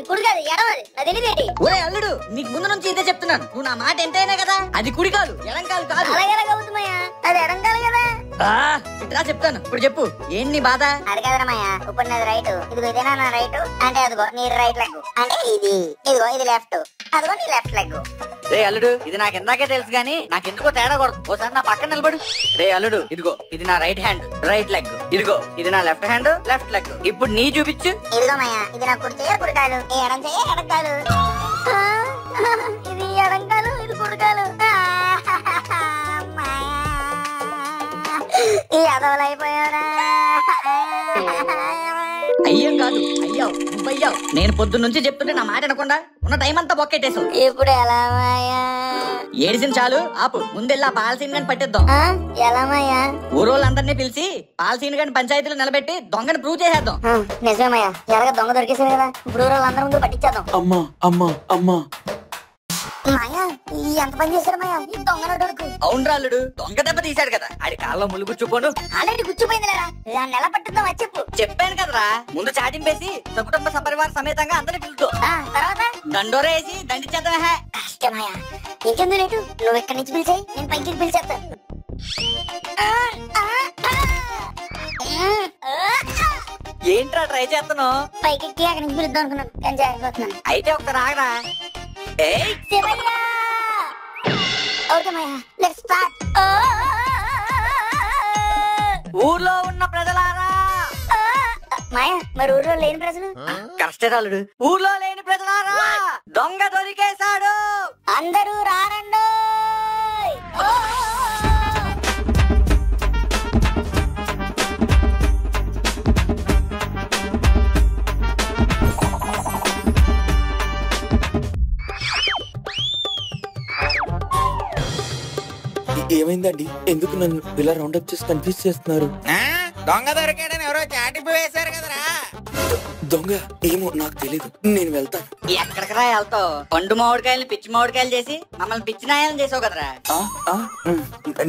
కుడికాదు, ఎడమది. అది తెలియదేంటి? ఒరే అల్లుడు, నీకు ముందు నుంచి ఇదే చెప్తున్నాను, నువ్వు నా మాట ఎంతైనా కదా. అది కుడికాలు, ఎడంకాలు కాదు. అలాగే అవుతుందమ్మయ్యా, అది ఎడంకాలు కదా. ఇట్లా చెప్తాను, ఇప్పుడు చెప్పు, ఏం నీ బాధ? అది కదనమ్మయ్యా, ఇప్పుడు నాది రైట్, ఇదిగో ఇదేనా నా రైట్ అంటే, అదిగో నీ రైట్ లెగ్ అంటే ఇది, ఇదిగో ఇది లెఫ్ట్, అదిగో నీ లెఫ్ట్ లెగ్. రే అల్లుడు, ఇది నాకు ఇందాకే తెలుసు గానీ నాకెందుకో తేడా కొడదు, ఓసారి నా పక్కన నిలబడు. రే అల్లుడు, ఇదిగో ఇది నా రైట్ హ్యాండ్, రైట్ లెగ్. ఇదిగో ఇది నా లెఫ్ట్ హ్యాండ్, లెఫ్ట్ లెగ్. ఇప్పుడు నీ చూపించు. ఇదిగో మాయా, ఇది నా కుడి చెయ్య కుడికాలు, ఈ ఎడం చెయ్య ఎడంకాలు. ఇది ఎడంకాలు, ఇది కుడికాలు. ఈ అదవలు అయిపోయారా? అయ్యం కాదు, అయ్యావు, నువ్వయ్యావు. నేను పొద్దున్న నుంచి చెప్తుంటే నా మాట అనకుండా ఉన్న టైం అంతా బొక్కెట్టేసావు. ఇప్పుడు ఎలా మాయా? ఏడిసిన చాలు, ఆపు. ముందెల్లా పాలసీన్ గాని పట్టిద్దాం. ఎలా మాయా? ఊరోళ్ళందరినీ పిలిచి పాలసీన్ గాని పంచాయతీలో నిలబెట్టి దొంగని ప్రూవ్ చేసేద్దాం. నిజమయ్యా, ఎలాగ దొంగ దొరికేసారు కదా, ఇప్పుడు ఊరోళ్ళందరి ముందు పట్టించేద్దాం. అమ్మా అమ్మా అమ్మా, మాయా ఎంత పని చేశారు మాయా ఈ దొంగ దొరుకు? అవును రాలుడు, దొంగ దెబ్బ తీశాడు కదా, ఆడి కాళ్ళలో ముళ్ళు గుచ్చుకోను. ఆల్రెడీ గుచ్చిపోయింది లేరా, దాన్ని ఎలా పట్టిద్దాం అది చెప్పు. చెప్పాను కదరా, ముందు చాటింపేసి సకుటుంబ సపరివార సమేతంగా అందరినీ పిలుతూ తర్వాత దండోర వేసి దండి చేద్దామే. కష్టమయ్యా, ఇంకెందు లేటు, నువ్వు ఇక్కడి నుంచి పిలిచాయి, నేను పైకి పిలిచేస్తా. ఏంట్రా ట్రై చేస్తున్నావు? పైకి అక్కడి నుంచి పిలుద్దాం అనుకున్నాను, కానీ జారిపోతున్నాను. అయితే ఒకసారి ఆగరా. Okay Maya, let's start. ఊర్లో ఉన్న ప్రజలారా. మాయా, మరి ఊర్లో లేని ప్రజలు? కష్టరాలుడు, ఊర్లో లేని ప్రజలారా, దొంగ దొరికేశాడు, అందరూ రారండి. ఏమైందండి? ఎందుకు నన్ను ఇలా రౌండప్ చేసి కన్ఫ్యూజ్ చేస్తున్నారు? దొంగ దొరికాడని ఎవరో చాటింపు వేశారు కదరా. దొంగ ఏమో నాకు తెలీదు, నేను వెళ్తాను. ఎక్కడికి రా వెళ్తావు? పండు మామిడికాయలు పిచ్చి మామిడికాయలు చేసి మమ్మల్ని పిచ్చి నాయాలని చేసావు కదరా.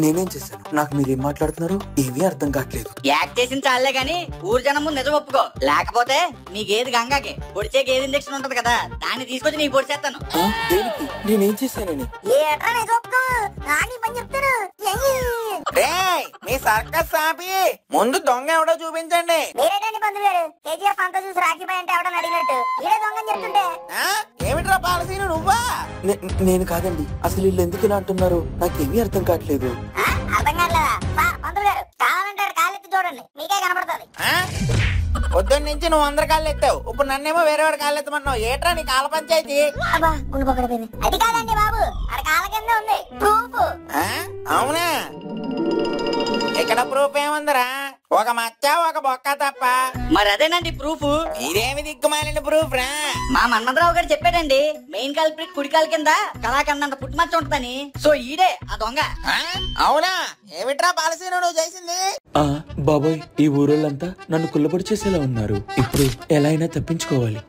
నేనేం చేశాను? నాకు మీరేం మాట్లాడుతున్నారు? ఏమీ అర్థం కావట్లేదు. యాక్ట్ చేసిన చాలే గాని ఊరు జనం ముందు నిజం ఒప్పుకో, లేకపోతే మీ గేదె గంగాకి పొడిచే గేదె ఇంజక్షన్ ఉంటది కదా, దాన్ని తీసుకొచ్చి నీకు పొడిచేస్తాను. దేనికి? నేనేం చేశానని? మీ సర్కస్ ఆపి ముందు దొంగ ఎవడో చూపించండి. ఏమిట్రా పాలసీను నువ్వా? నేను కాదండి. అసలు వీళ్ళు ఎందుకు ఇలా అంటున్నారు నాకేమీ అర్థం కావట్లేదు. అర్థం కావట్లేదా? పంతులు గారు కావాలంటే కాళ్ళెత్తి చూడండి, మీకే కనపడుతుంది. పొద్దున్న నుంచి నువ్వు అందరి కాళ్ళు ఎత్తావు, ఇప్పుడు నన్నేమో వేరే వాడి కాళ్ళు ఎత్తమన్నావు. ఏట్రా నీ కాళ్ళ పంచాయతీ? అబ్బా గుండు పక్కడిపోయింది. అది కాదండి బాబు, అది కాళ్ళ కింద ఉంది ప్రూఫ్. అవునా? ఇక్కడ ప్రూఫ్ ఏముందిరా? ఒక మచ్చ ఒక బొక్క తప్ప. మరి అదేనండి ప్రూఫ్. ఇదేమి దిక్కుమాలిన ప్రూఫ్ రా? మా మన్మథరావు గారు చెప్పాడండి, మెయిన్ కల్ప్రిట్ కుడికాల కింద కళాకందంత పుట్టుమచ్చ ఉంటదని. సో ఈడే ఆ దొంగ. అవునా? ఏమిట్రా పాలసీ నువ్వు చేసింది? బాబోయ్, ఈ ఊరోళ్ళంతా నన్ను కుల్లబడి చేసేలా ఉన్నారు. ఇప్పుడు ఎలా అయినా తప్పించుకోవాలి.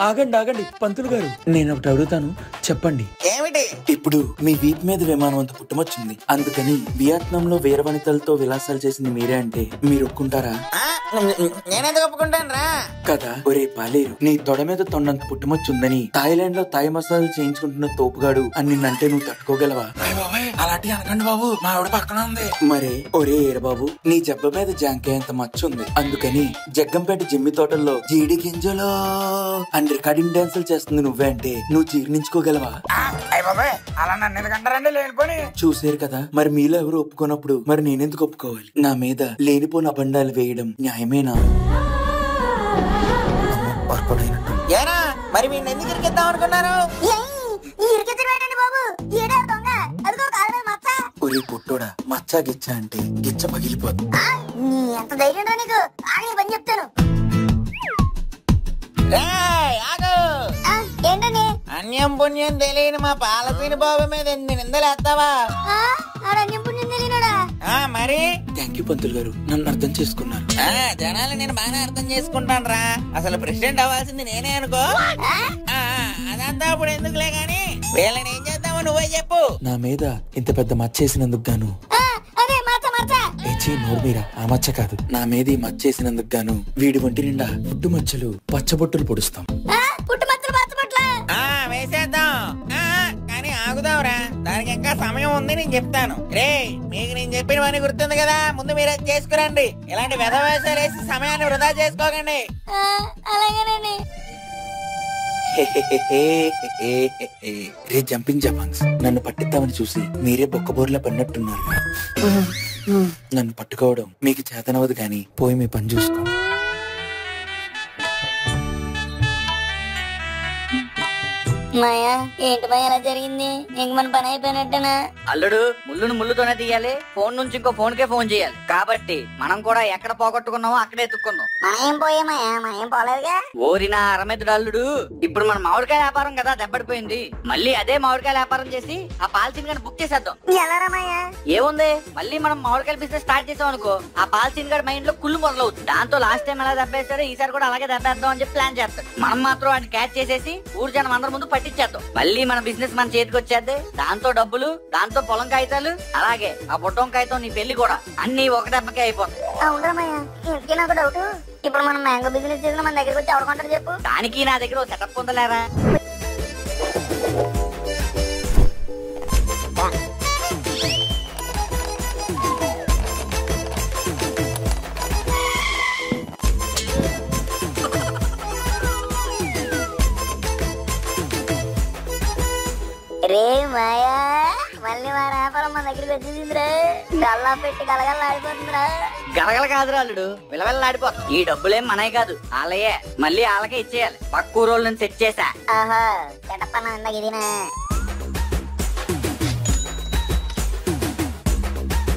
ఆగండి ఆగండి పంతులు గారు, నేను ఒకటి అడుగుతాను, చెప్పండి. ఏమిటి? ఇప్పుడు మీ వీప్ మీద విమానం అంత పుట్టుమొచ్చింది, అందుకని వియత్నాం లో వేరే వనితలతో విలాసాలు చేసింది మీరే అంటే మీరు ఒప్పుకుంటారా? నేనెందుకు ఒప్పుకుంటాను రా? కదా. ఒరే పాలేరు, నీ తొడ మీద తొండంత పుట్టుమొచ్చుందని థాయిలాండ్ లో థాయ్ మసాలా చేయించుకుంటున్న తోపుగాడు అని నిన్నంటే నువ్వు తట్టుకోగలవా? అలాంటి అనకండి బాబు, మా ఆవిడ పక్కన ఉంది. మరే ఒరే ఏరబాబు, నీ జబ్బ మీద జాంకాయంత మచ్చ ఉంది, అందుకని జగ్గంపేట జిమ్మి తోటల్లో జీడి గింజలో అని రికార్డింగ్ డాన్సులు చేస్తుంది నువ్వే అంటే నువ్వు జీర్ణించుకోగలవా? అలా నన్ను ఎందుకంటారండి లేనిపోని? చూసారు కదా, మరి మీలో ఎవరు ఒప్పుకోనప్పుడు మరి నేనెందుకు ఒప్పుకోవాలి? నా మీద లేనిపోని అబండాలు వేయడం న్యాయమేనా? ఏనా మరి మీ ఎందుకు ఇరికిద్దాం అనుకున్నారు? ఒరే పుట్టోడా, మచ్చా గిచ్చ అంటే గిచ్చ పగిలిపోదు. ఎంత ధైర్యం రా నీకు? ఆగి పని చెప్తాను. ఏంటండి? అన్యం పుణ్యం తెలియని మా పాలసీని బాబు మీద ఎన్ని నిందలేస్తావా? అన్యం పుణ్యం తెలియనాడా? మరి థ్యాంక్ యూ పంతులు గారు, నన్ను అర్థం చేసుకున్నారు. జనాలు నేను బాగా అర్థం చేసుకుంటాను రా. అసలు ప్రెసిడెంట్ అవ్వాల్సింది నేనే అనుకో. అదంతా ఇప్పుడు ఎందుకులే గాని వీళ్ళని ఏం చేద్దామో నువ్వే చెప్పు. నా మీద ఇంత పెద్ద మచ్చేసినందుకు గాను. నోరు మీరా, ఆ మచ్చ కాదు, నా మీద ఈ మచ్చేసినందుకు గాను వీడి ఒంటి నిండా పుట్టు మచ్చలు పచ్చబొట్టులు పొడుస్తాం. వేసేద్దాం, కానీ ఆగుదాంరా, దానికి ఇంకా సమయం ఉంది, నేను చెప్తాను. రే మీకు నేను చెప్పిన పని గుర్తుంది కదా, ముందు మీరు అది చేసుకురండి. ఇలాంటి వెధవేషాలు వేసి సమయాన్ని వృధా చేసుకోకండి. అలాగేనండి. రే జంపింగ్ జపాన్స్, నన్ను పట్టిద్దామని చూసి మీరే బొక్కబోర్లా పడినట్టున్నారు. నన్ను పట్టుకోవడం మీకు చేతనవదు గాని పోయి మీ పని చూసుకో. మాయా, ఏంటి మాయా అలా జరిగింది? ఇంక మన పని అయిపోయినట్టేనా? అల్లుడు, ముళ్ళును ముళ్ళుతోనే తీయాలి, ఫోన్ నుంచి ఇంకో ఫోన్ కే ఫోన్ చేయాలి. కాబట్టి మనం కూడా ఎక్కడ పోగొట్టుకున్నామో అక్కడే ఎత్తుకున్నాం. మనం పోయామయ్యా, మనం పోలేదుగా. ఓరినా అరమెద్దుడు అల్లుడు, ఇప్పుడు మన మామిడికాయ వ్యాపారం కదా దెబ్బడిపోయింది. మళ్ళీ అదే మామిడికాయ వ్యాపారం చేసి ఆ పాలసీని కానీ బుక్ చేసేద్దాం. ఎలారమయ్యా? ఏముంది, మళ్ళీ మనం మామిడికాయల బిజినెస్ స్టార్ట్ చేసాం అనుకో, ఆ పాలసీని గడి మైండ్ లో కుళ్ళు మొదలవుతుంది. దాంతో లాస్ట్ టైం ఎలా దెబ్బేస్తారో ఈసారి కూడా అలాగే దెబ్బేద్దాం అని చెప్పి ప్లాన్ చేస్తాం. మనం మాత్రం వాటిని క్యాచ్ చేసేసి ఊరు జనం అందరి ముందు పట్టించేద్దాం. మళ్ళీ మన బిజినెస్ మన చేతికి వచ్చేద్ది. దాంతో డబ్బులు, దాంతో పొలం కాగితాలు, అలాగే ఆ బొట్టం కాగితం, నీ పెళ్లి కూడా అన్ని ఒక దెబ్బకే అయిపోతాయి. అవునమ్మయ్యా, ఇంటికి నాకు డౌట్, ఇప్పుడు మనం మ్యాంగో బిజినెస్ చేసిన మన దగ్గరికి వచ్చి ఎవరుకుంటారు చెప్పు? దానికి నా దగ్గర సెటప్ ఉందలేరా. రే మాయా, మళ్ళీ మా వ్యాపారం మన దగ్గరికి వచ్చేసిందిరా. గల్లా పెట్టి గలగల్లాడిపోతుందిరా. గలగల కాదు రాళ్ళుడు, విలవెల్లాడిపోతాం. ఈ డబ్బులేం మనవి కాదు, వాళ్ళయే. మళ్ళీ వాళ్ళకే ఇచ్చేయాలి. పక్క ఊరోళ్ళని సెట్ చేసా. ఆహా, చెట్టప్పన్న ఇందాక ఇదినా.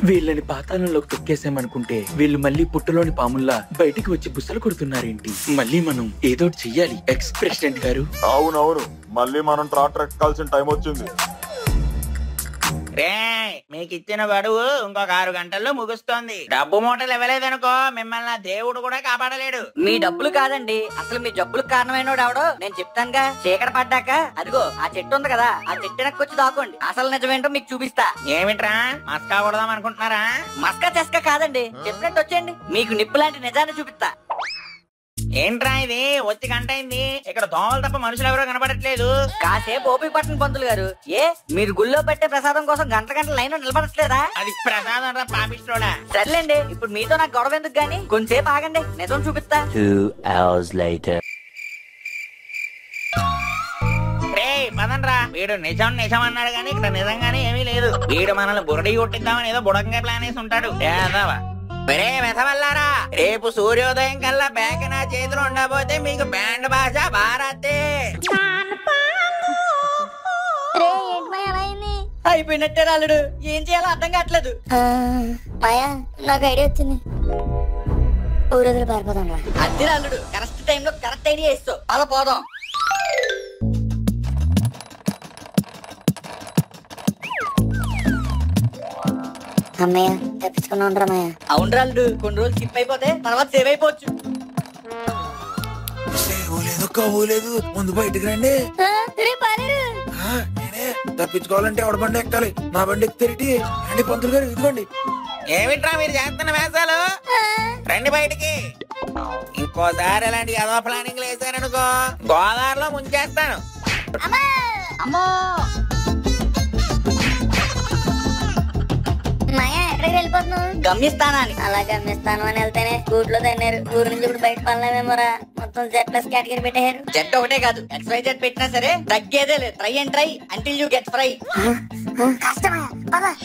వీళ్ళని పాతాళంలోకి తొక్కేసామనుకుంటే వీళ్ళు మళ్ళీ పుట్టలోని పాముల్లా బయటికి వచ్చి బుసలు కొడుతున్నారేంటి? మళ్ళీ మనం ఏదో చెయ్యాలి ఎక్స్ ప్రెసిడెంట్ గారు. అవునవును, మళ్ళీ మనం ట్రాక్టర్ ఎక్కాల్సిన టైం వచ్చింది. రే మీకు ఇచ్చిన గడువు ఇంకొక 6 గంటల్లో ముగుస్తోంది. డబ్బు మూటలు ఇవ్వలేదనుకో మిమ్మల్ని ఆ దేవుడు కూడా కాపాడలేడు. మీ డబ్బులు కాదండి, అసలు మీ జబ్బులకు కారణమైనోడు ఎవడో నేను చెప్తానుగా. చీకటి పడ్డాక అదిగో ఆ చెట్టు ఉంది కదా, ఆ చెట్టు వెనక్కొచ్చి దాకోండి. అసలు నిజమేంటో మీకు చూపిస్తా. ఏమిట్రా మస్కా కొడదాం అనుకుంటున్నారా? మస్కా చెస్కా కాదండి, చెప్పినట్టు వచ్చేయండి. మీకు నిప్పు లాంటి నిజాన్ని చూపిస్తా. ఏంట్రా ఇది వచ్చి గంట అయింది, ఇక్కడ దోమలు తప్ప మనుషులు ఎవరో కనబడట్లేదు. కాసేపు ఓపిక పట్టణ పంతులు గారు. ఏ మీరు గుళ్ళో పెట్టే ప్రసాదం కోసం గంట లైన్ నిలబడట్లేదా? అది ప్రసాదం రా పాపిస్టోడా. సర్లేండి, ఇప్పుడు మీతో నాకు గొడవ ఎందుకు గానీ కొంచెంసేపు ఆగండి, నిజం చూపిస్తా. 2 hours later. రే పదండ్రా, వీడు నిజం అన్నాడు గానీ ఇక్కడ నిజంగానే ఏమీ లేదు. వీడు మనల్ని బురడి కొట్టిద్దామని ఏదో బుడంగా ప్లాన్ వేసి ఉంటాడు. మరే మెథవల్లారా, రేపు సూర్యోదయం కల్లా బ్యాంక్ నా చేతిలో ఉండబోతే మీకు బ్యాండ్ భాష భారతే. అయిపోయినట్టే రాలుడు, ఏం చేయాలో అర్థం కావట్లేదు. మాయా నాకు ఐడియా వచ్చింది, ఊరొదిలి పారిపోతాం రా. అద్దె రాలుడు, కరెక్ట్ టైంలో కరెక్ట్ ఐడియా ఇస్తావు. అలా పోదాం. అమ్మయ్య తప్పించుకున్నా ఉండరా మాయా. అవును రాలుడు, కొన్ని రోజులు స్కిప్ అయిపోతే తర్వాత సేవ్ అయిపోవచ్చు. లేదు ముందు బయటికి రండి. నేనే తప్పించుకోవాలంటే ఎవడ బండి ఎక్కాలి, నా బండి ఎక్కితేటి. రండి పంతులు గారు, ఇదిగోండి. ఏమిట్రా మీరు చేస్తున్న వేసాలు? రండి బయటికి. ఇంకోసారి అలాంటి ఏదో ప్లానింగ్ వేసారనుకో గోదావరిలో ముంచేస్తాను. అమ్మో మాయా ఎక్కడికి వెళ్ళిపోతున్నావు? గమ్యస్థానాన్ని. అలా గమ్యస్థానం అని వెళ్తేనే గూట్లో తన్నారు. ఊరు నుంచి ఇప్పుడు బయట పడలేమేమోరా, మొత్తం Z+ కేటగిరీ పెట్టారు. జెట్ ఒకటే కాదు, XYZ పెట్టినా సరే తగ్గేదే లేదు. Try and try until you get fry. కష్టమా పద.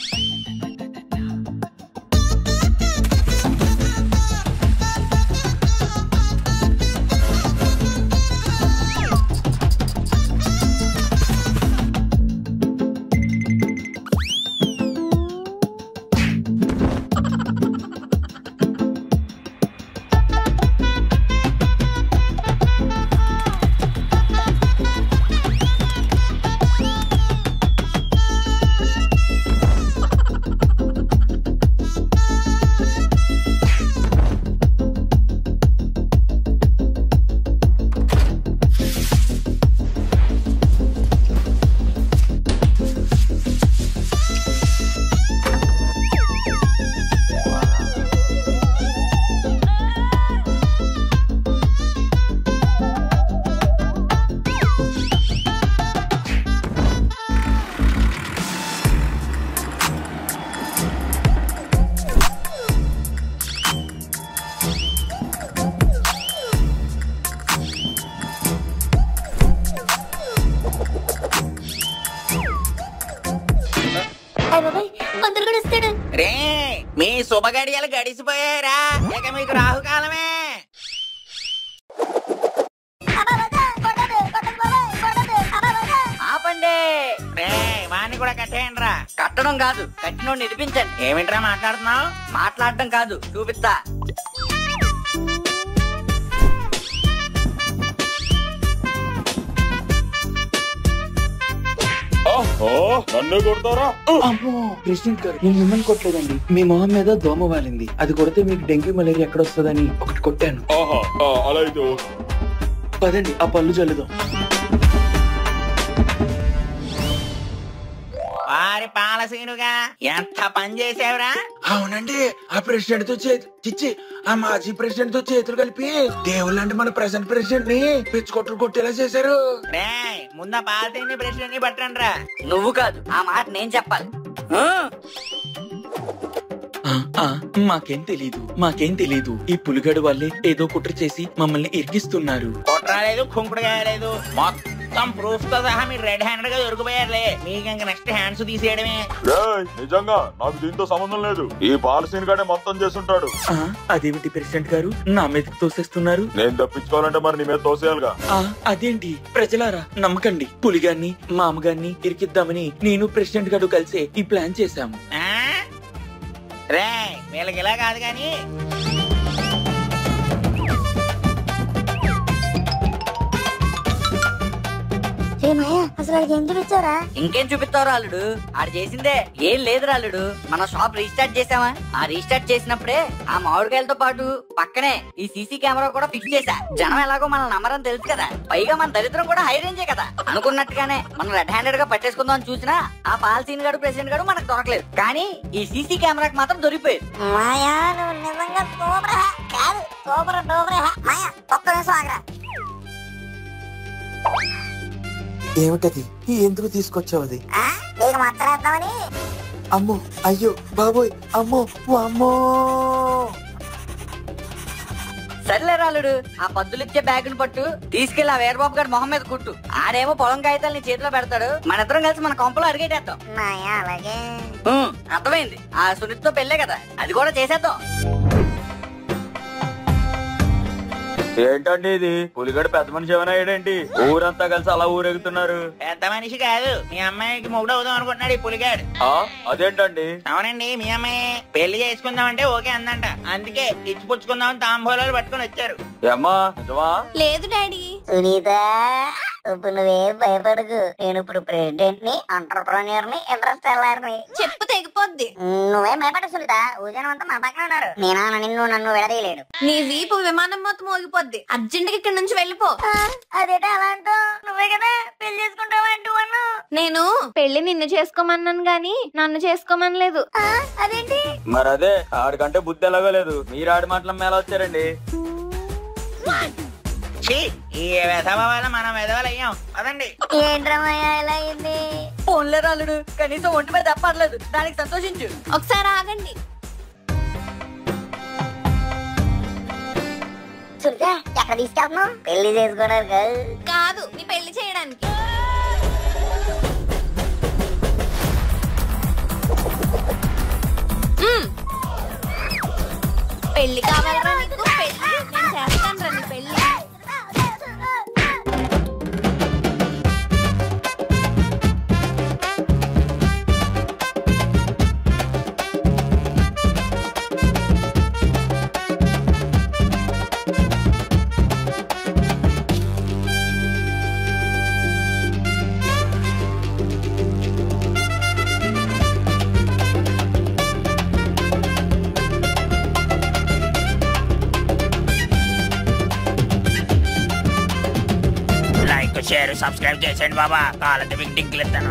రే మీ శుభగడియలు గడిచిపోయారా, ఇక మీకు రాహుకాలమే. ఆపండి. రే వాణ్ణి కూడా కట్టేయండి రా. కట్టడం కాదు, కట్టినోడిని నిడిపించండి. ఏమిట్రా మాట్లాడుతున్నావు? మాట్లాడడం కాదు, చూపిస్తా. నన్ను కొడతారా? అమ్మో ప్రెసిడెంట్ గారు, నేను మిమ్మల్ని కొట్టలేదండి. మీ మొహం మీద దోమ వాలింది, అది కొడితే మీకు డెంగ్యూ మలేరియా ఎక్కడ వస్తుందని ఒకటి కొట్టాను. అలా అయితే పదండి ఆ పళ్ళు జల్లుదాం. వారి పాలసీనుగా ఎంత పని చేసావురా. అవునండి, ఆ ప్రెసిడెంట్ తో చిచ్చి ఆ మాజీ ప్రెసిడెంట్ తో చేతులు కలిపి దేవుళ్ళంటే మన ప్రెసెంట్ ప్రెసిడెంట్ ని పిచ్చుకొట్లు కొట్టేలా చేశారు. రే ముందు పాలసీని ప్రెసిడెంట్ ని పట్టండి రా. నువ్వు కాదు, ఆ మాట నేను చెప్పాలి. మాకేం తెలీదు. ఈ పులిగడు వాళ్ళే ఏదో కుట్ర చేసి మమ్మల్ని ఇరికిస్తున్నారు. కొట్టరాలేదు, కుంకుడు కాయలేదు, మొత్తం ప్రూఫ్ తో సహా మీరు రెడ్ హ్యాండెడ్ గా దొరికిపోయారులే. మీకు ఇంక నెక్స్ట్ హ్యాండ్స్ తీసేయడమే. నిజంగా నాకు దీంతో సంబంధం లేదు, ఈ పాలసీని గానే మొత్తం చేస్తుంటాడు. అదేమిటి ప్రెసిడెంట్ గారు నా మీద తోసేస్తున్నారు? నేను తప్పించుకోవాలంటే మరి నీ మీద తోసేయాలిగా. అదేంటి ప్రజలారా నమ్మకండి, పులిగాన్ని మా అమ్మగారిని ఇరికిద్దామని నేను ప్రెసిడెంట్ గారు కలిసే ఈ ప్లాన్ చేశాము. రే వీళ్ళకి ఇలా కాదు గాని రే మాయా అసలు వాడికి ఏం చూపించారా? ఇంకేం చూపిస్తావు అల్లుడు, ఆడు చేసిందే ఏం లేదు అల్లుడు. మన షాప్ రీస్టార్ట్ చేసామా, ఆ రీస్టార్ట్ చేసినప్పుడే ఆ మామిడికాయలతో పాటు పక్కనే ఈ సీసీ కెమెరా కూడా ఫిక్స్ చేశా. జనం ఎలాగో మన నమ్మరని తెలుసు కదా, పైగా మన దరిద్రం కూడా హై రేంజే కదా. అనుకున్నట్టుగానే మనం రెడ్ హ్యాండెడ్ గా పట్టేసుకుందాం అని చూసినా ఆ పాలసీన్ గారు ప్రెసిడెంట్ గారు మనకు దొరకలేదు. కానీ ఈ సీసీ కెమెరాకి మాత్రం దొరికిపోయారు. మాయా నువ్వు నిజంగా సూపర్ కాదు, సూపర్ డూపర్. మాయా ఒక్క నిమిషం ఆగరా. ఏమిటది? ఎందుకు తీసుకొచ్చావు అది? నీకు మాత్రమేద్దామని. అమ్మో, అయ్యో, బాబోయ్, అమ్మో, అమ్మో. సర్లే రాలుడు, ఆ పద్దులిచ్చే బ్యాగుని పట్టు తీసుకెళ్లి ఆ వీరబాబు గారి మొహం మీద కుట్టు. ఆడేమో పొలం కాగితాలు నీ చేతిలో పెడతాడు, మన ఇద్దరం కలిసి మన కొంపలో అడిగేటేద్దాం. మాయా అలాగే. అర్థమైంది, ఆ సునీత్తో పెళ్ళే కదా, అది కూడా చేసేద్దాం. ఏంటండి ఇది? పులిగడు పెద్ద మనిషి ఏమైనా అయ్యాడేంటి? ఊరంతా కలిసి అలా ఊరెగుతున్నారు. పెద్ద మనిషి కాదు, మీ అమ్మాయికి మొగుడు అవుదాం అనుకుంటున్నాడు ఈ పులిగాడు. అదేంటండి? అవునండి, మీ అమ్మాయి పెళ్లి చేసుకుందాం అంటే ఓకే అందంట. అందుకే ఇచ్చి పుచ్చుకుందామని తాంబూలాలు పట్టుకుని వచ్చారు. ఏమ్మా నిజమా? లేదు డాడీ. సునీత ఇప్పుడు నువ్వేం భయపడకు, నేను ఇప్పుడు ప్రెసిడెంట్ ని, ఎంటర్ప్రెన్యూర్ ని, ఇంటర్స్టెల్లర్ ని. చెప్పు తెగిపోద్ది. నువ్వేం భయపడకు సునీత, ఊజనం అంతా మన పక్కన ఉన్నారు. నేనా నన్ను విడదీయలేడు. నీ వీపు విమానం మొత్తం మోగిపోద్ది. అర్జెంట్ గా ఇక్కడ నుంచి వెళ్ళిపో. అదేటా అలా అంటావు? నువ్వే కదా పెళ్లి చేసుకుంటావా అంటూ అన్నా. నేను పెళ్లి నిన్ను చేసుకోమన్నాను గాని నన్ను చేసుకోమనలేదు. అదేంటి? మరి అదే, ఆడికంటే బుద్ధి ఎలాగో లేదు. మీరు ఆడి మాటల మేళ వచ్చారండి. ఈ వెధవ వల్ల మనం వెధవలు అయ్యాం. పదండి. ఏంట్రమయ్యా ఇలా అయింది? ఫోన్లే రాలుడు, కనీసం ఒంటి మీద తప్పట్లేదు, దానికి సంతోషించు. ఒకసారి ఆగండి. సునీత ఎక్కడ తీసుకెళ్తున్నావు? పెళ్లి చేసుకోవడానికి కాదు, నీ పెళ్లి చేయడానికి. పెళ్లి కావాలరా నీకు? పెళ్లి నేను చేస్తాను రా నీ పెళ్లి. లైక్ షేర్ సబ్స్క్రైబ్ చేసేయండి బాబా. కాలంటే మీకు టింకులు ఇస్తాను.